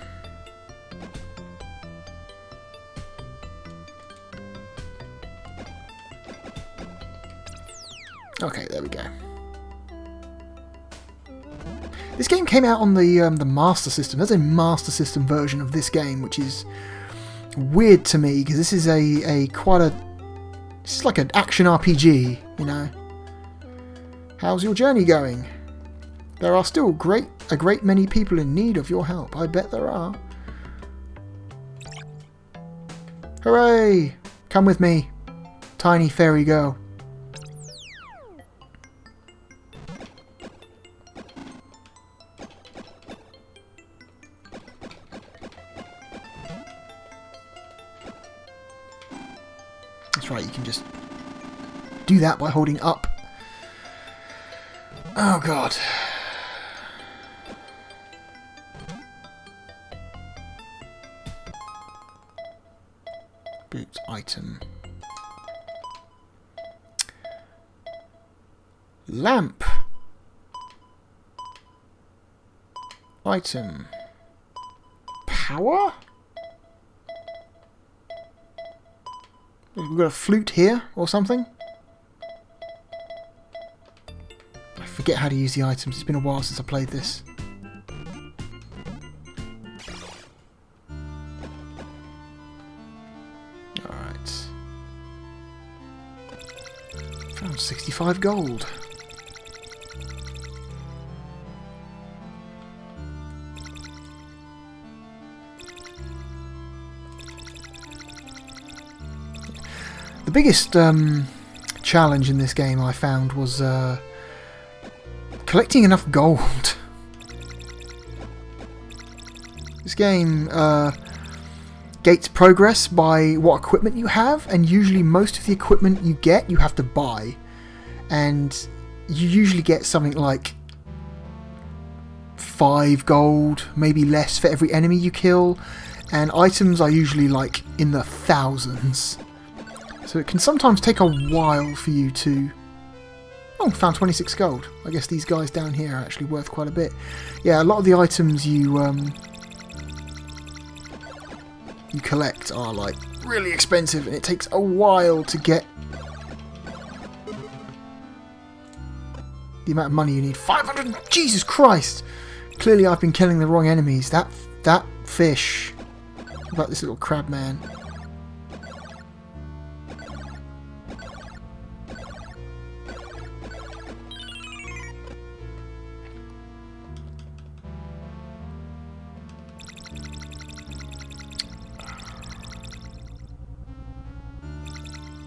Okay, there we go. This game came out on the Master System. There's a Master System version of this game, which is weird to me because this is this is like an action RPG, you know. How's your journey going? There are still a great many people in need of your help. I bet there are. Hooray! Come with me, tiny fairy girl. That's right, you can just do that by holding up. Oh god. Boot item. Lamp. Item. Power? We've got a flute here or something. I forget how to use the items. It's been a while since I played this. Alright. Found 65 gold. The biggest challenge in this game I found was collecting enough gold. This game gates progress by what equipment you have, and usually most of the equipment you get you have to buy, and you usually get something like 5 gold, maybe less, for every enemy you kill, and items are usually like in the thousands, so it can sometimes take a while for you to... Oh, found 26 gold. I guess these guys down here are actually worth quite a bit. Yeah, a lot of the items you collect are like really expensive, and it takes a while to get the amount of money you need. 500! Jesus Christ! Clearly I've been killing the wrong enemies. That fish. What about this little crab man?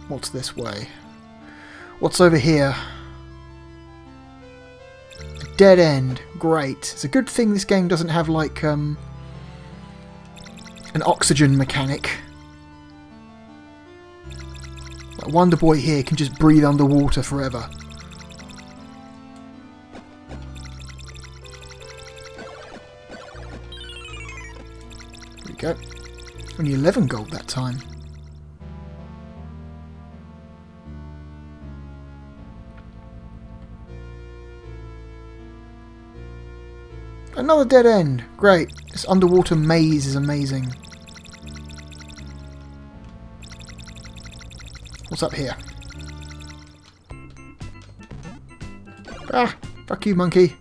What's this way? What's over here? A dead end. Great. It's a good thing this game doesn't have like an oxygen mechanic. Like Wonder Boy here can just breathe underwater forever. There we go. Only 11 gold that time. Another dead end. Great. This underwater maze is amazing. What's up here? Ah! Fuck you, monkey.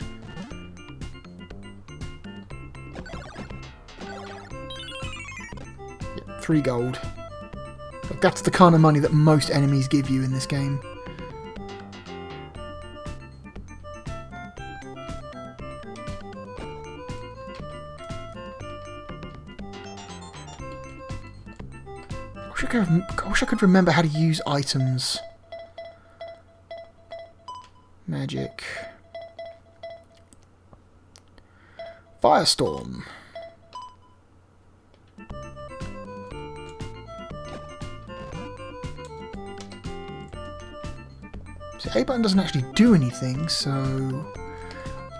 Yeah, 3 gold. But that's the kind of money that most enemies give you in this game. I wish I could remember how to use items. Magic. Firestorm. So A button doesn't actually do anything, so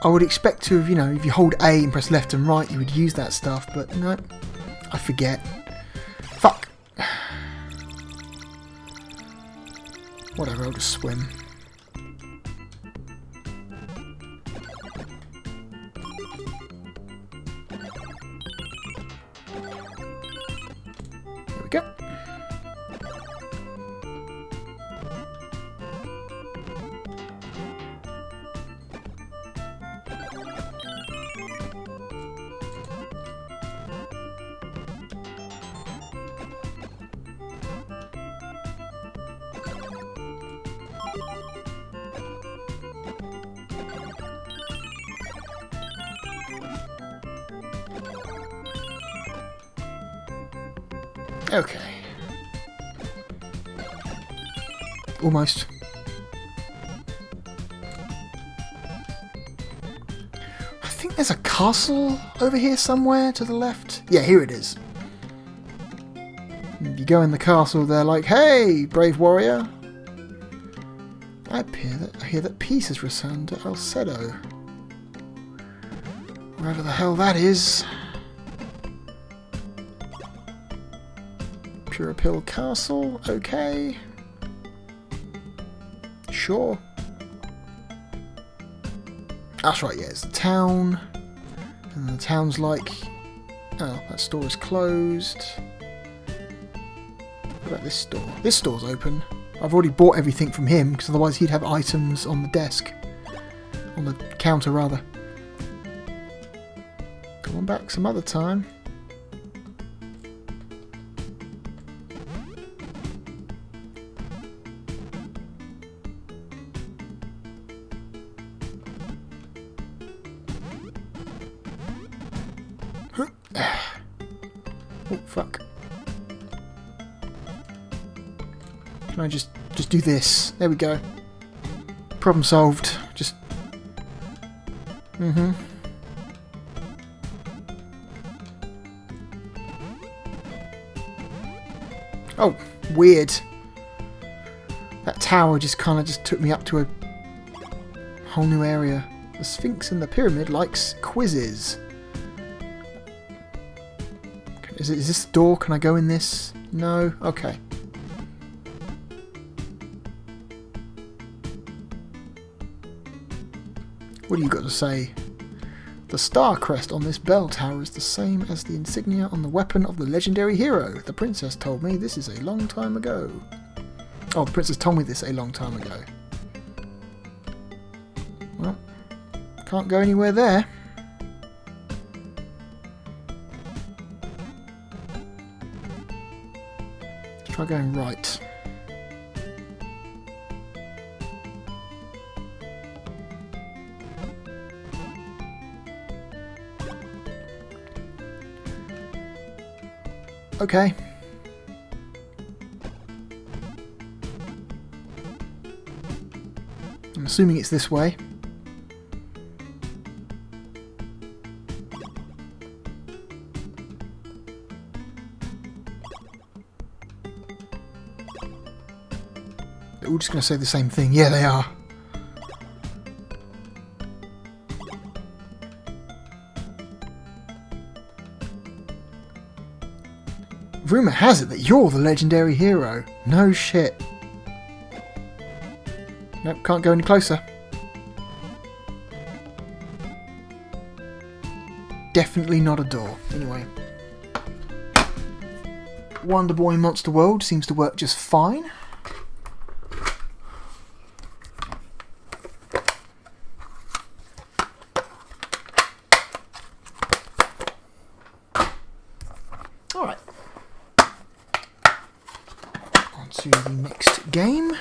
I would expect to have, you know, if you hold A and press left and right, you would use that stuff, but no, I forget. Fuck. Whatever, I'll just swim. There we go. Okay. Almost. I think there's a castle over here somewhere to the left. Yeah, here it is. You go in the castle, they're like, "Hey, brave warrior! I hear that peace has returned to Alcedo. Wherever the hell that is." Purapil Castle, okay. Sure. That's right, yeah, it's the town. And the town's like, oh, that store is closed. What about this store? This store's open. I've already bought everything from him, because otherwise he'd have items on the desk. On the counter, rather. Come on back some other time. Oh, fuck. Can I just do this? There we go. Problem solved. Just... Oh, weird. That tower just kind of just took me up to a whole new area. The Sphinx in the pyramid likes quizzes. Is this the door? Can I go in this? No? Okay. What do you got to say? The star crest on this bell tower is the same as the insignia on the weapon of the legendary hero. The princess told me this is a long time ago. Oh, the princess told me this a long time ago. Well, can't go anywhere there. Let's try going right. Okay. I'm assuming it's this way. They're all just going to say the same thing. Yeah, they are. Rumour has it that you're the legendary hero. No shit. Nope, can't go any closer. Definitely not a door. Anyway. Wonder Boy Monster World seems to work just fine. Alright. On to the next game.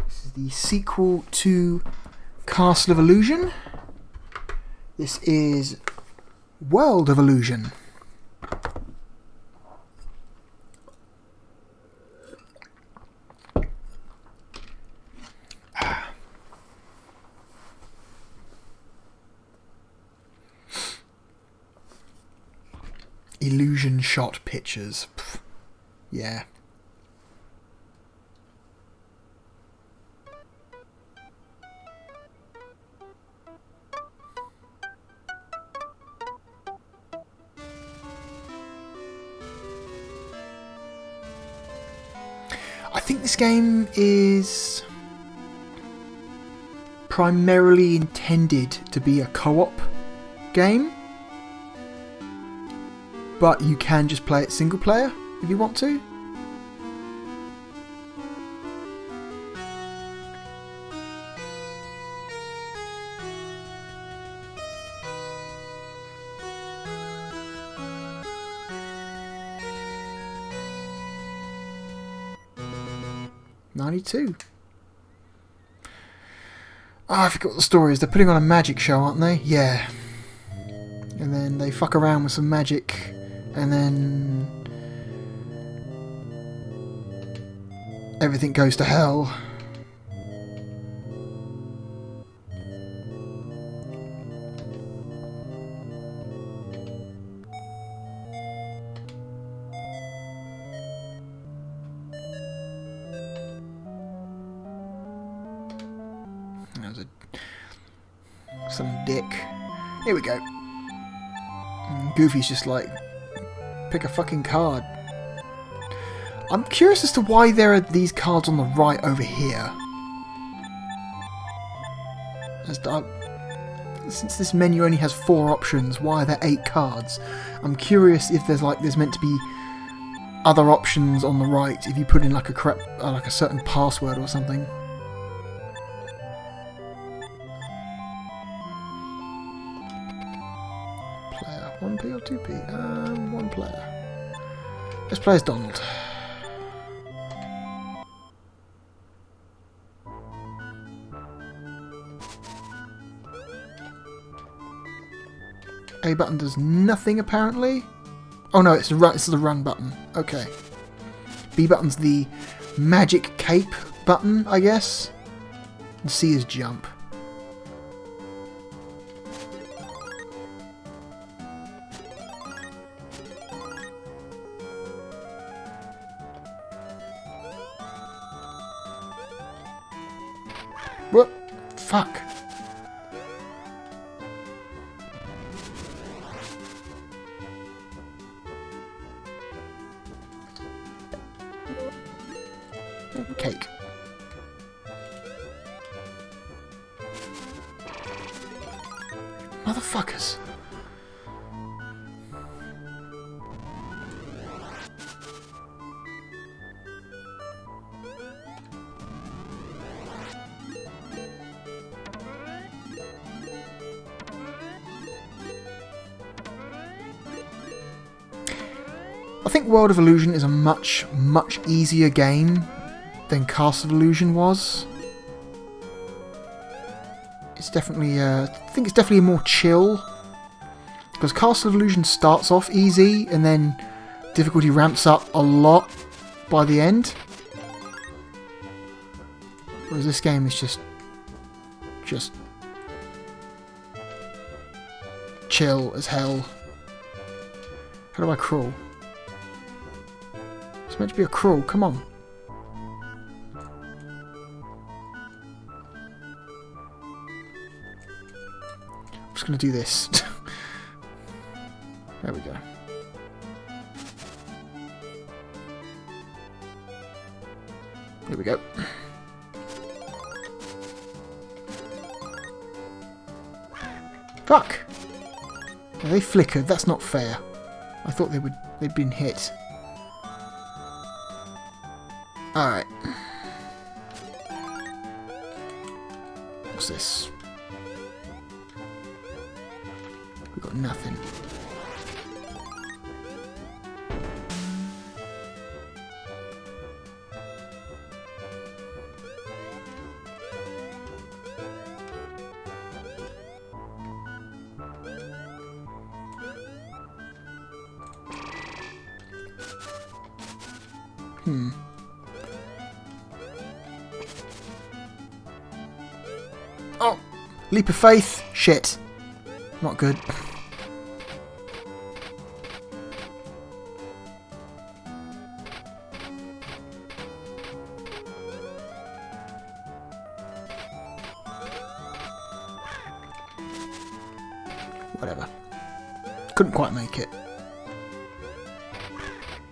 This is the sequel to Castle of Illusion. This is World of Illusion. Illusion shot pictures. Pfft. Yeah. I think this game is primarily intended to be a co-op game, but you can just play it single player if you want to. '92. I forgot what the story is. They're putting on a magic show, aren't they? Yeah. And then they fuck around with some magic, and then everything goes to hell. Some dick. Here we go. And Goofy's just like, pick a fucking card. I'm curious as to why there are these cards on the right over here. Since this menu only has 4 options, why are there 8 cards? I'm curious if there's meant to be other options on the right if you put in like a certain password or something. Player 1p or 2p? 1 player. Let's play as Donald. A button does nothing apparently. Oh no, it's the run button. Okay. B button's the magic cape button, I guess. And C is jump. What? Fuck. Cake. Motherfuckers. I think World of Illusion is a much easier game than Castle of Illusion was. It's definitely, I think it's definitely more chill. Because Castle of Illusion starts off easy and then difficulty ramps up a lot by the end. Whereas this game is just chill as hell. How do I crawl? It's meant to be a crawl, come on. I'm just going to do this. There we go. Here we go. Fuck! Yeah, they flickered, that's not fair. I thought they'd been hit. Alright. What's this? We've got nothing. Oh! Leap of faith? Shit. Not good. Whatever. Couldn't quite make it.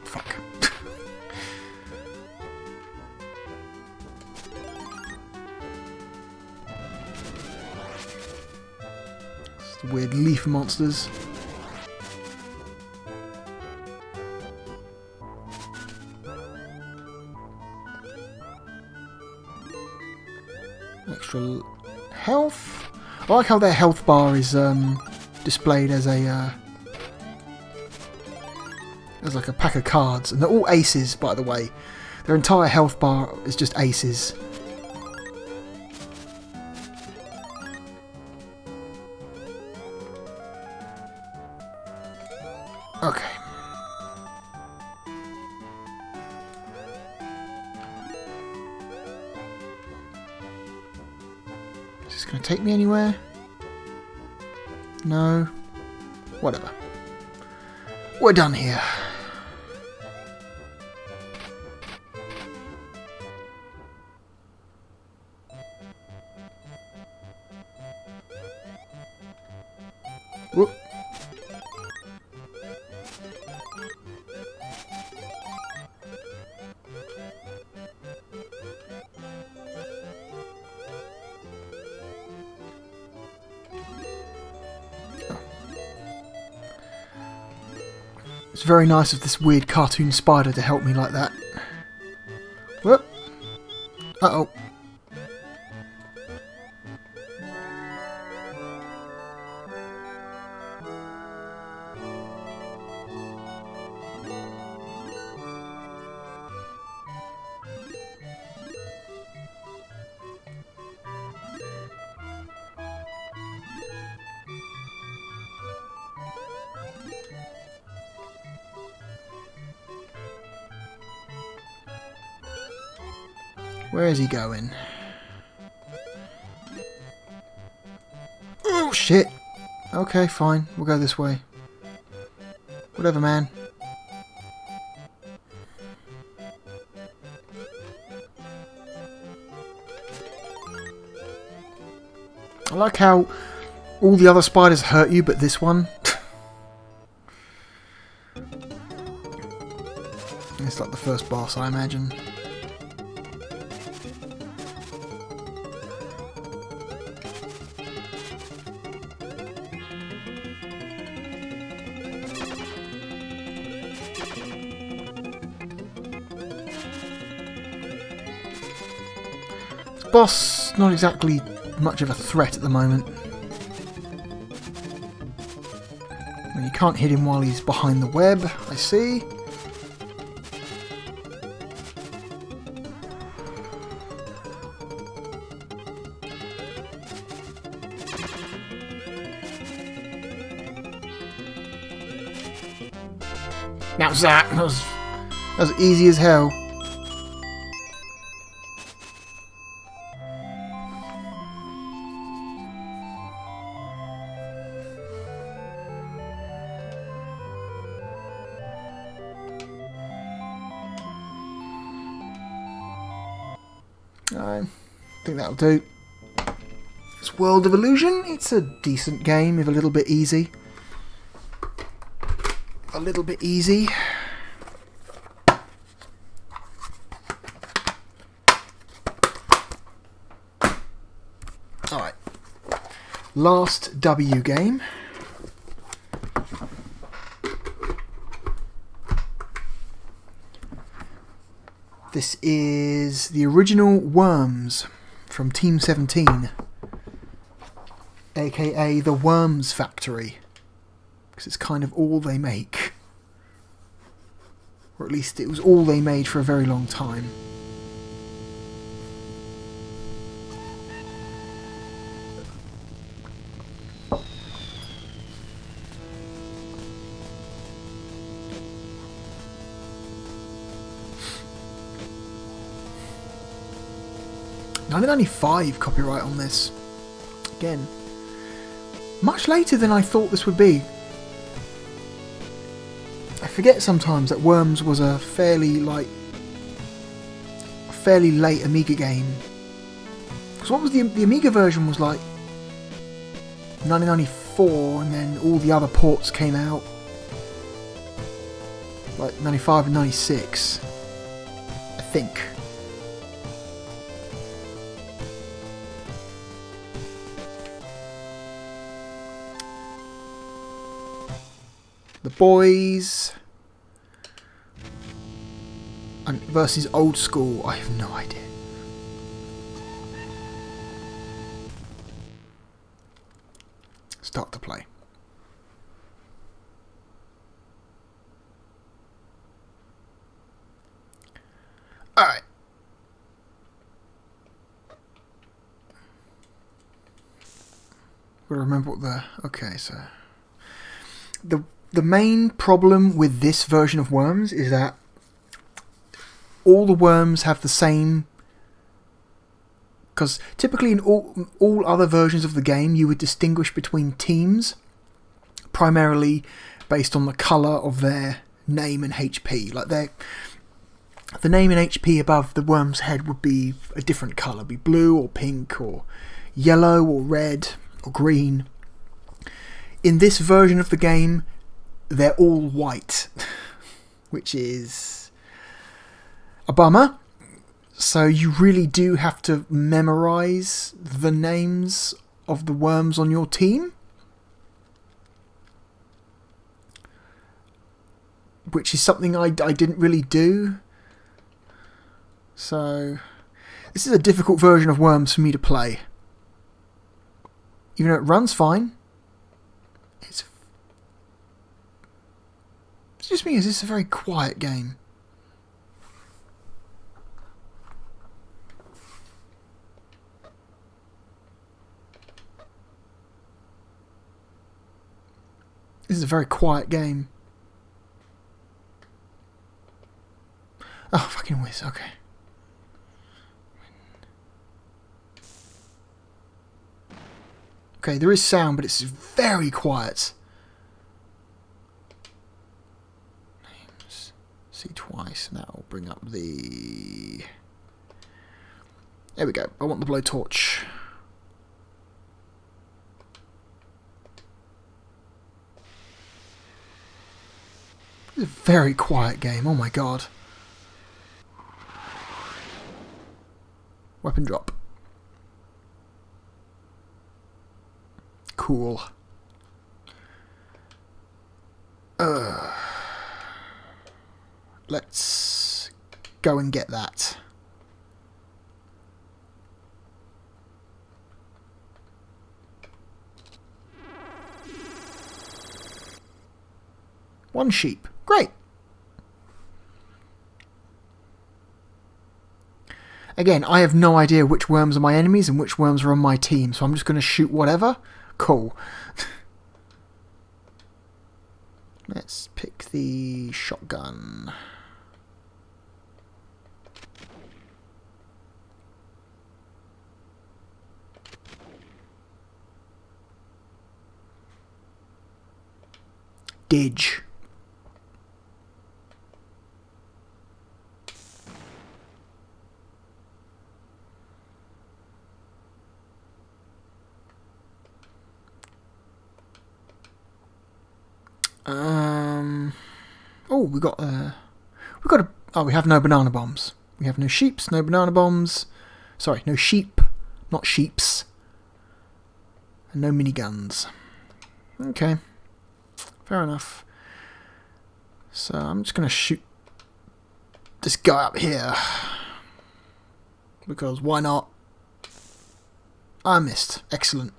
Fuck. It's the weird leaf monsters. Extra health. I like how their health bar is displayed as a as like a pack of cards, and they're all aces, by the way. Their entire health bar is just aces. Okay. Is this going to take me anywhere? No. Whatever. We're done here. Whoop. It's very nice of this weird cartoon spider to help me like that. Whoop. Uh-oh. Where is he going? Oh, shit. Okay, fine. We'll go this way. Whatever, man. I like how all the other spiders hurt you, but this one... It's like the first boss, I imagine. This boss, not exactly much of a threat at the moment. And you can't hit him while he's behind the web, I see. That was easy as hell. I think that'll do. It's World of Illusion. It's a decent game, if a little bit easy. A little bit easy. Alright. Last W game. This is the original Worms from Team 17, aka the Worms Factory, because it's kind of all they make, or at least it was all they made for a very long time. $1995 copyright on this. Again, much later than I thought this would be. I forget sometimes that Worms was a fairly late Amiga game. Because what was the Amiga version was like 1994, and then all the other ports came out like 95 and 96, I think. The Boys versus Old School. I have no idea. Start to play. Alright. Gotta remember what the... Okay, so... The main problem with this version of Worms is that all the worms have the same... Because typically in all other versions of the game you would distinguish between teams, primarily based on the colour of their name and HP. Like the name and HP above the worm's head would be a different colour, be blue or pink or yellow or red or green. In this version of the game, they're all white, which is a bummer. So you really do have to memorise the names of the worms on your team, which is something I didn't really do. So this is a difficult version of Worms for me to play. Even though it runs fine. It's just me, is this a very quiet game? This is a very quiet game. Oh, fucking whiz, okay. Okay, there is sound, but it's very quiet. Names. See twice, and that will bring up the... There we go, I want the blowtorch. It's a very quiet game, oh my god. Weapon drop. Cool. Let's go and get that. One sheep. Great. Again, I have no idea which worms are my enemies and which worms are on my team, so I'm just going to shoot whatever. Cool. Let's pick the shotgun. Didge. Oh, we have no banana bombs. We have no sheeps, no banana bombs. Sorry, no sheep, not sheeps. And no miniguns. Okay. Fair enough. So I'm just going to shoot this guy up here. Because why not? I missed. Excellent.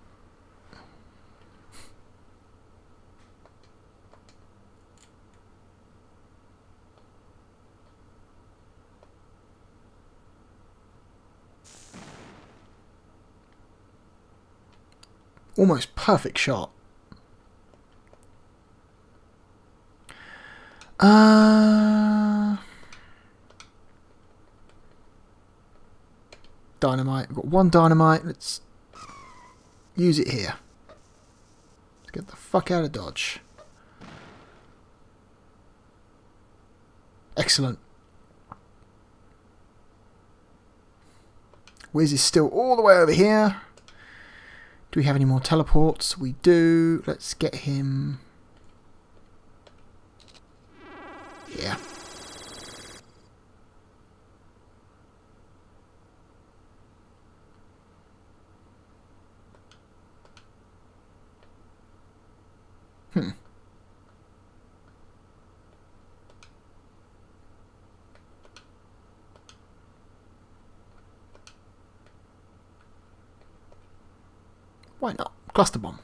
Almost perfect shot. Dynamite. We've got one dynamite. Let's use it here. Let's get the fuck out of Dodge. Excellent. Wiz is still all the way over here. Do we have any more teleports? We do. Let's get him here. Why not? Cluster bomb.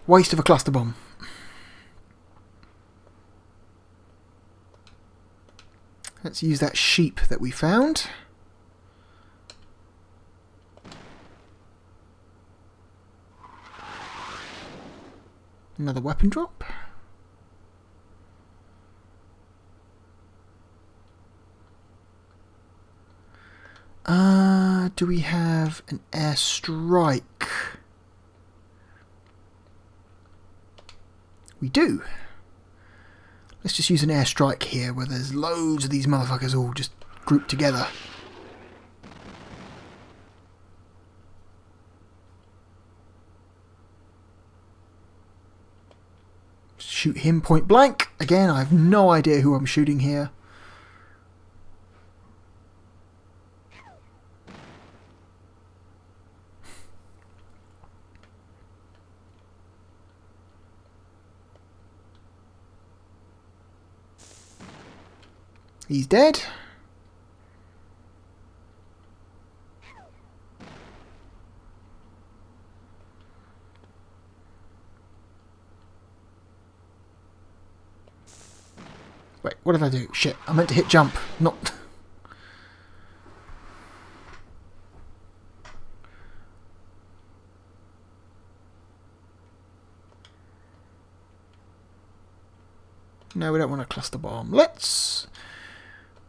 Waste of a cluster bomb. Let's use that sheep that we found. Another weapon drop. Do we have an airstrike? We do. Let's just use an airstrike here where there's loads of these motherfuckers all just grouped together. Shoot him point blank. Again, I have no idea who I'm shooting here. He's dead. Wait, what did I do? Shit, I meant to hit jump, not... No, we don't want a cluster bomb. Let's...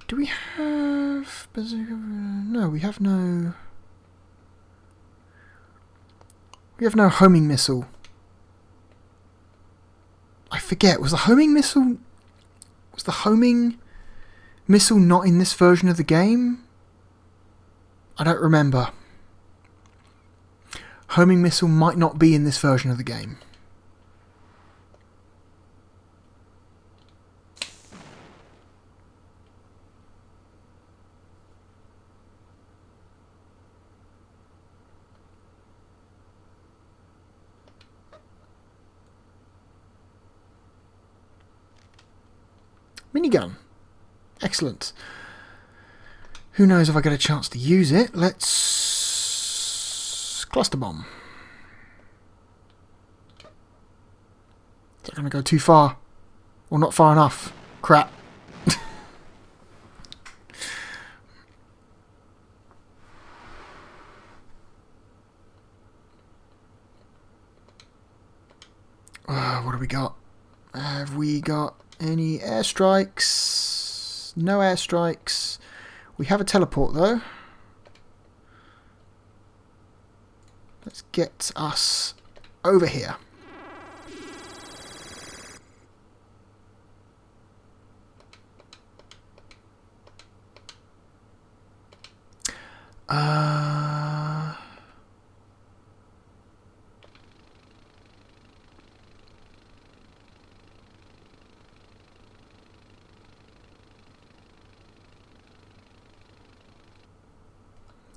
Do we have... No, we have no... We have no homing missile. I forget, was the homing missile... Was the homing missile not in this version of the game? I don't remember. Homing missile might not be in this version of the game. Minigun. Excellent. Who knows if I get a chance to use it. Let's... cluster bomb. Is that going to go too far? Or not far enough? Crap. What have we got? Have we got any airstrikes? No airstrikes. We have a teleport though. Let's get us over here.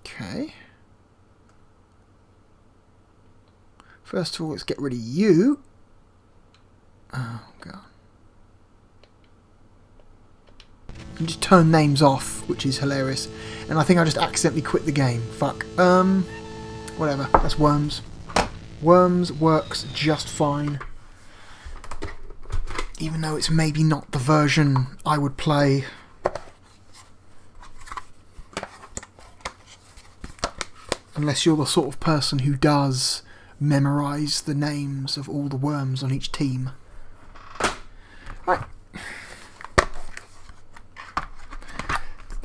Okay. First of all, let's get rid of you. Oh, God. You can just turn names off, which is hilarious. And I think I just accidentally quit the game. Fuck. Whatever. That's Worms. Worms works just fine. Even though it's maybe not the version I would play. Unless you're the sort of person who does memorise the names of all the worms on each team. Right.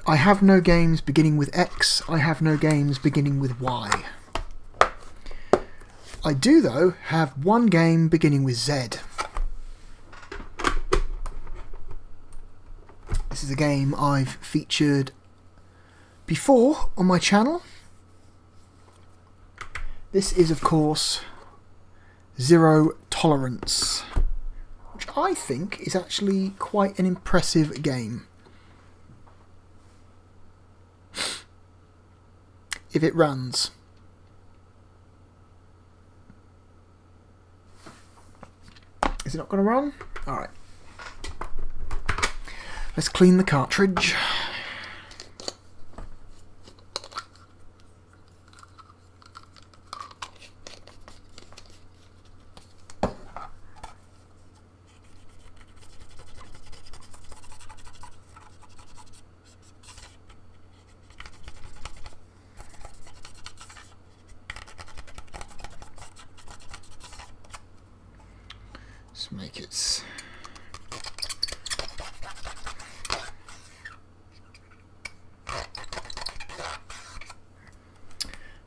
I have no games beginning with X. I have no games beginning with Y. I do, though, have one game beginning with Z. This is a game I've featured before on my channel. This is, of course, Zero Tolerance, which I think is actually quite an impressive game. If it runs. Is it not going to run? Alright. Let's clean the cartridge. Let's make it...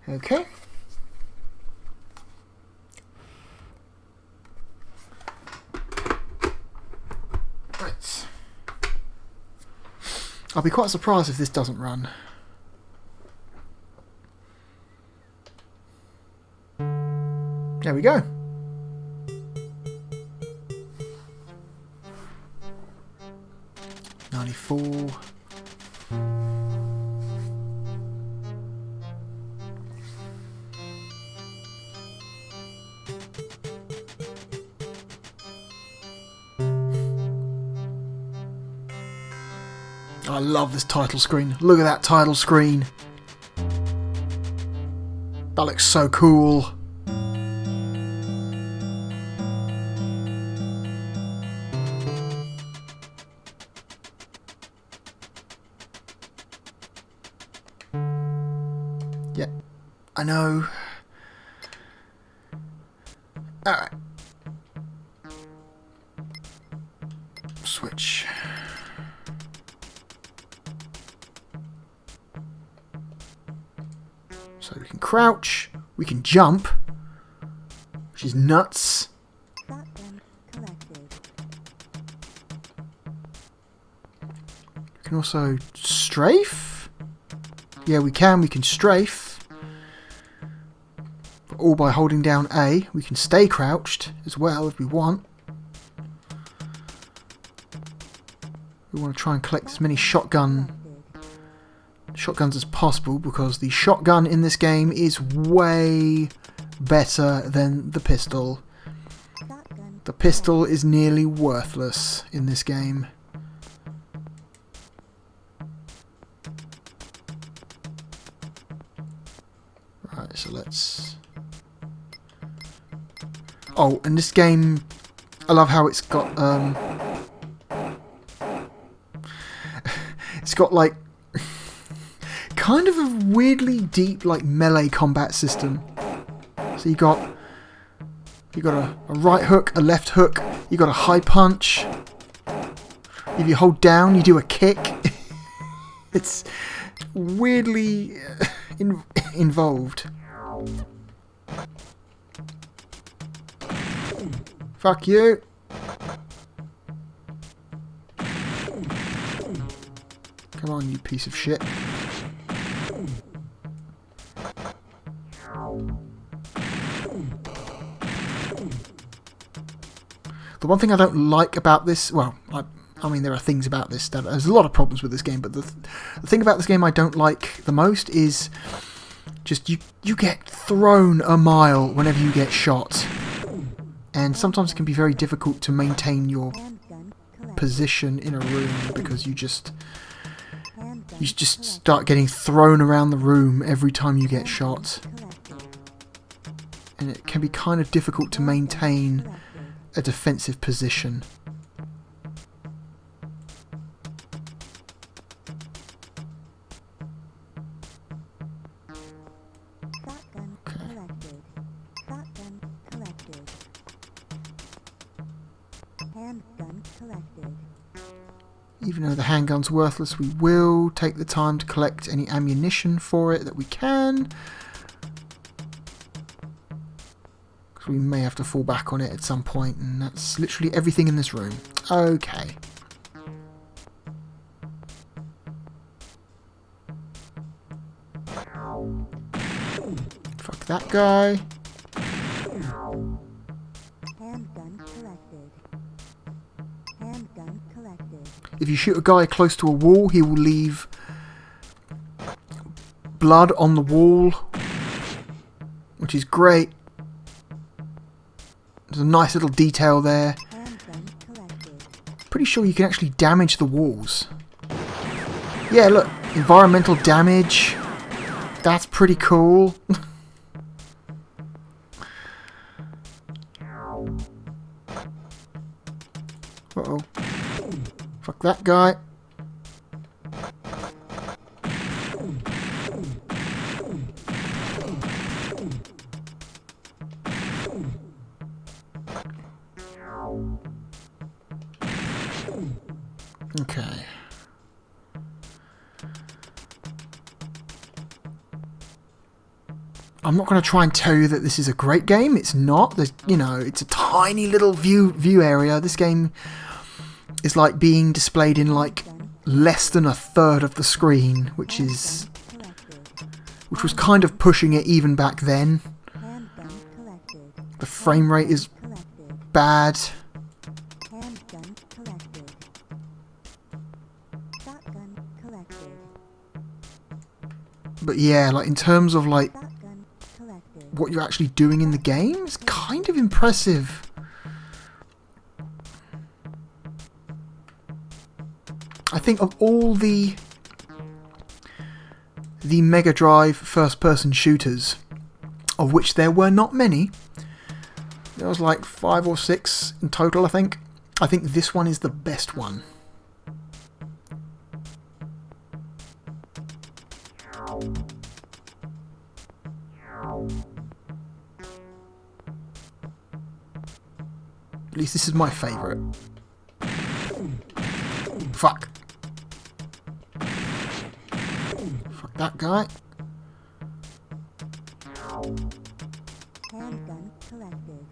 Okay. Right. I'll be quite surprised if this doesn't run. There we go. '94. I love this title screen. Look at that title screen. That looks so cool. Yeah, I know. Alright. Switch. So we can crouch, we can jump, which is nuts. We can also strafe. Yeah, we can strafe. But all by holding down A. We can stay crouched as well if we want. We want to try and collect as many shotguns as possible, because the shotgun in this game is way better than the pistol. The pistol is nearly worthless in this game. Right, so let's... Oh, and this game, I love how it's got it's got like kind of a weirdly deep like melee combat system. So you got a right hook, a left hook, you got a high punch. If you hold down, you do a kick. It's weirdly involved. Fuck you. Come on, you piece of shit. The one thing I don't like about this, well, I mean there are things about this that there's a lot of problems with this game, but the thing about this game I don't like the most is just you get thrown a mile whenever you get shot, and sometimes it can be very difficult to maintain your position in a room because you just start getting thrown around the room every time you get shot, and it can be kind of difficult to maintain a defensive position. Even though the handgun's worthless, we will take the time to collect any ammunition for it that we can. Because we may have to fall back on it at some point, and that's literally everything in this room. Okay. Fuck that guy. If you shoot a guy close to a wall, he will leave blood on the wall, which is great. There's a nice little detail there. Pretty sure you can actually damage the walls. Yeah, look, environmental damage. That's pretty cool. Uh-oh. Fuck that guy. Okay. I'm not going to try and tell you that this is a great game. It's not. There's, you know, it's a tiny little view area. This game is like being displayed in like less than a third of the screen, which was kind of pushing it even back then. The frame rate is bad. But yeah, like in terms of like what you're actually doing in the game, it's kind of impressive. I think of all the Mega Drive first-person shooters, of which there were not many, there was like 5 or 6 in total, I think. I think this one is the best one. At least this is my favourite. Fuck. Fuck that guy. Handgun collected.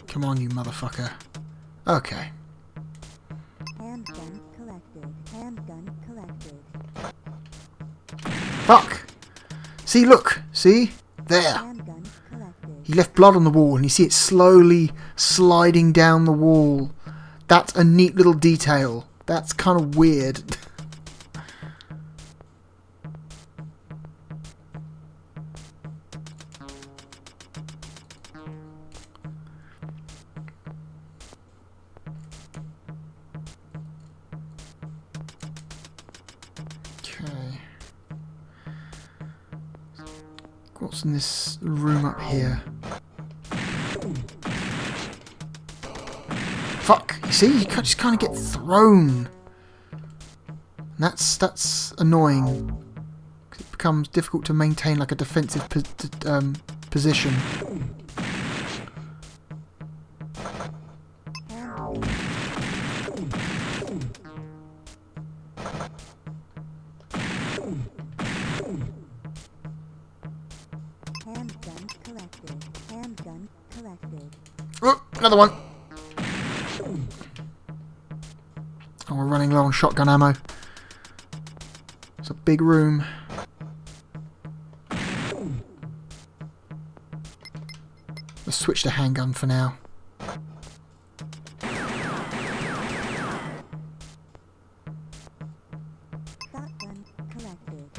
Come on, you motherfucker. Okay. Handgun collected. Handgun collected. Fuck! See, look! See? There! He left blood on the wall and you see it slowly sliding down the wall. That's a neat little detail. That's kind of weird. Okay. What's in this room up here? Fuck! You see, you just kind of get thrown. That's annoying. It becomes difficult to maintain like a defensive position. Oh, another one. Oh, we're running low on shotgun ammo. It's a big room. Let's switch to handgun for now. Shotgun collected.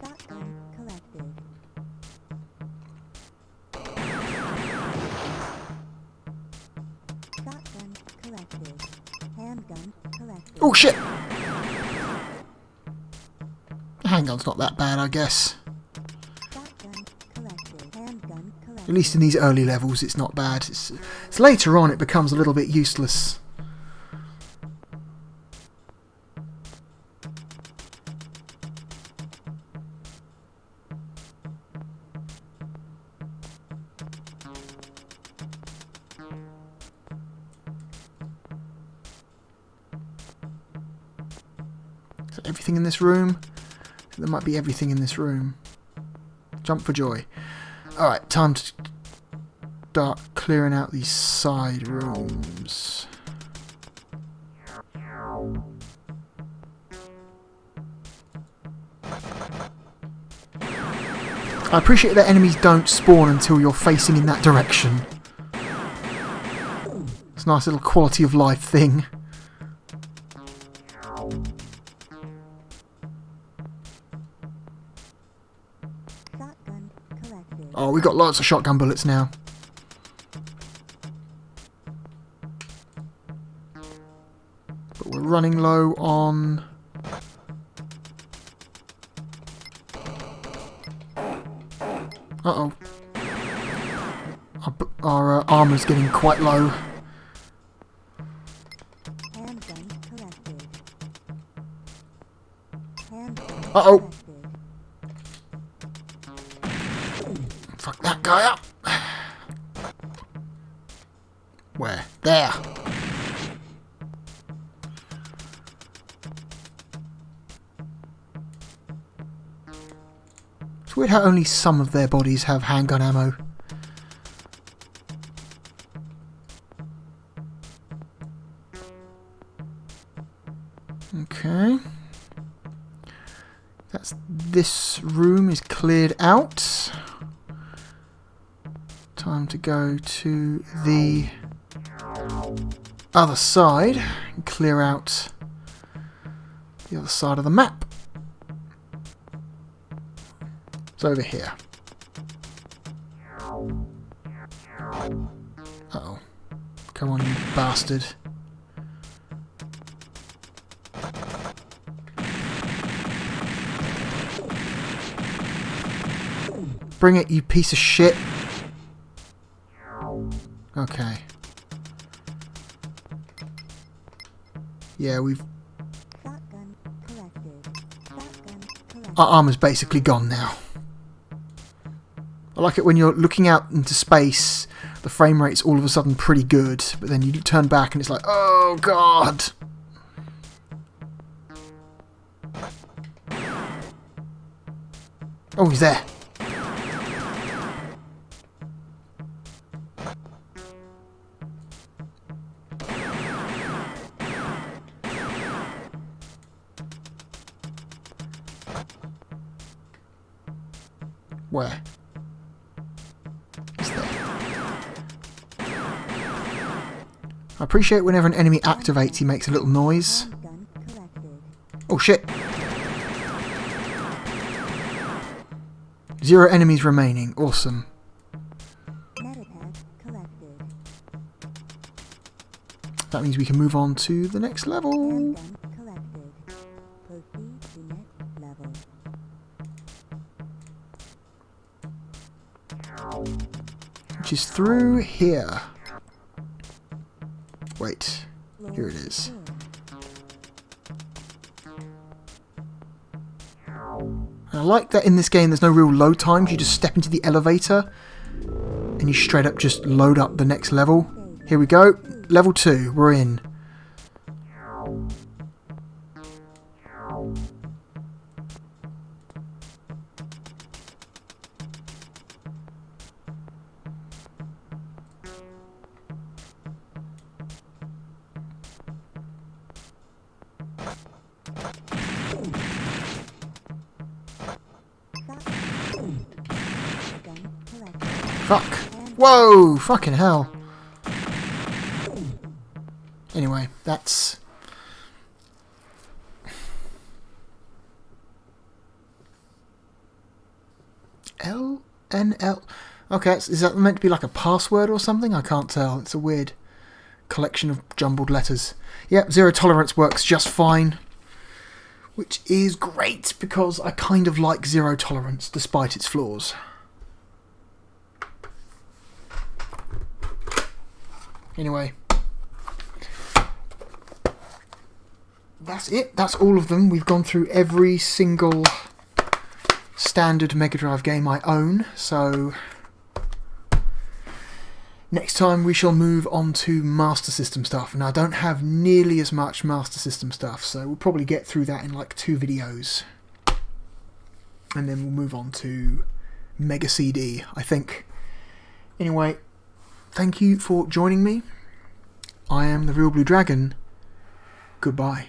Shotgun collected. Shotgun collected. Handgun collected. Oh shit! The handgun's not that bad, I guess. Shotgun collected. Handgun collected. At least in these early levels, it's not bad. It's later on it becomes a little bit useless. Is that everything in this room? There might be everything in this room. Jump for joy. Alright, time to start clearing out these side rooms. I appreciate that enemies don't spawn until you're facing in that direction. It's a nice little quality of life thing. Shotgun collected. Oh, we got lots of shotgun bullets now. But we're running low on... Uh-oh. Our armour's getting quite low. Handgun collected. Handgun Uh-oh. collected. Fuck that guy up. Where? There. It's weird how only some of their bodies have handgun ammo. Okay. This room is cleared out. Time to go to the other side and clear out the other side of the map. It's over here. Uh-oh. Come on, you bastard. Bring it, you piece of shit. Okay. Yeah, we've... Shotgun collected. Shotgun collected. Our armor's basically gone now. I like it when you're looking out into space, the frame rate's all of a sudden pretty good, but then you turn back and it's like, oh god! Oh, he's there. Where? It's there. I appreciate whenever an enemy activates, he makes a little noise. Handgun collected. Oh shit! 0 enemies remaining. Awesome. Medipack collected. That means we can move on to the next level. Handgun collected. Proceed to next level. Which is through here. Wait. Here it is. And I like that in this game there's no real load times. You just step into the elevator and you straight up just load up the next level. Here we go. Level 2. We're in. Gun collected. Fuck. Whoa! Fucking hell. Anyway, that's... LNL. Okay, is that meant to be like a password or something? I can't tell. It's a weird collection of jumbled letters. Yep, zero tolerance works just fine. Which is great, because I kind of like zero tolerance, despite its flaws. Anyway. That's it. That's all of them. We've gone through every single standard Mega Drive game I own, so next time we shall move on to Master System stuff. Now I don't have nearly as much Master System stuff, so we'll probably get through that in like 2 videos. And then we'll move on to Mega CD, I think. Anyway, thank you for joining me. I am the Real Blue Dragon. Goodbye.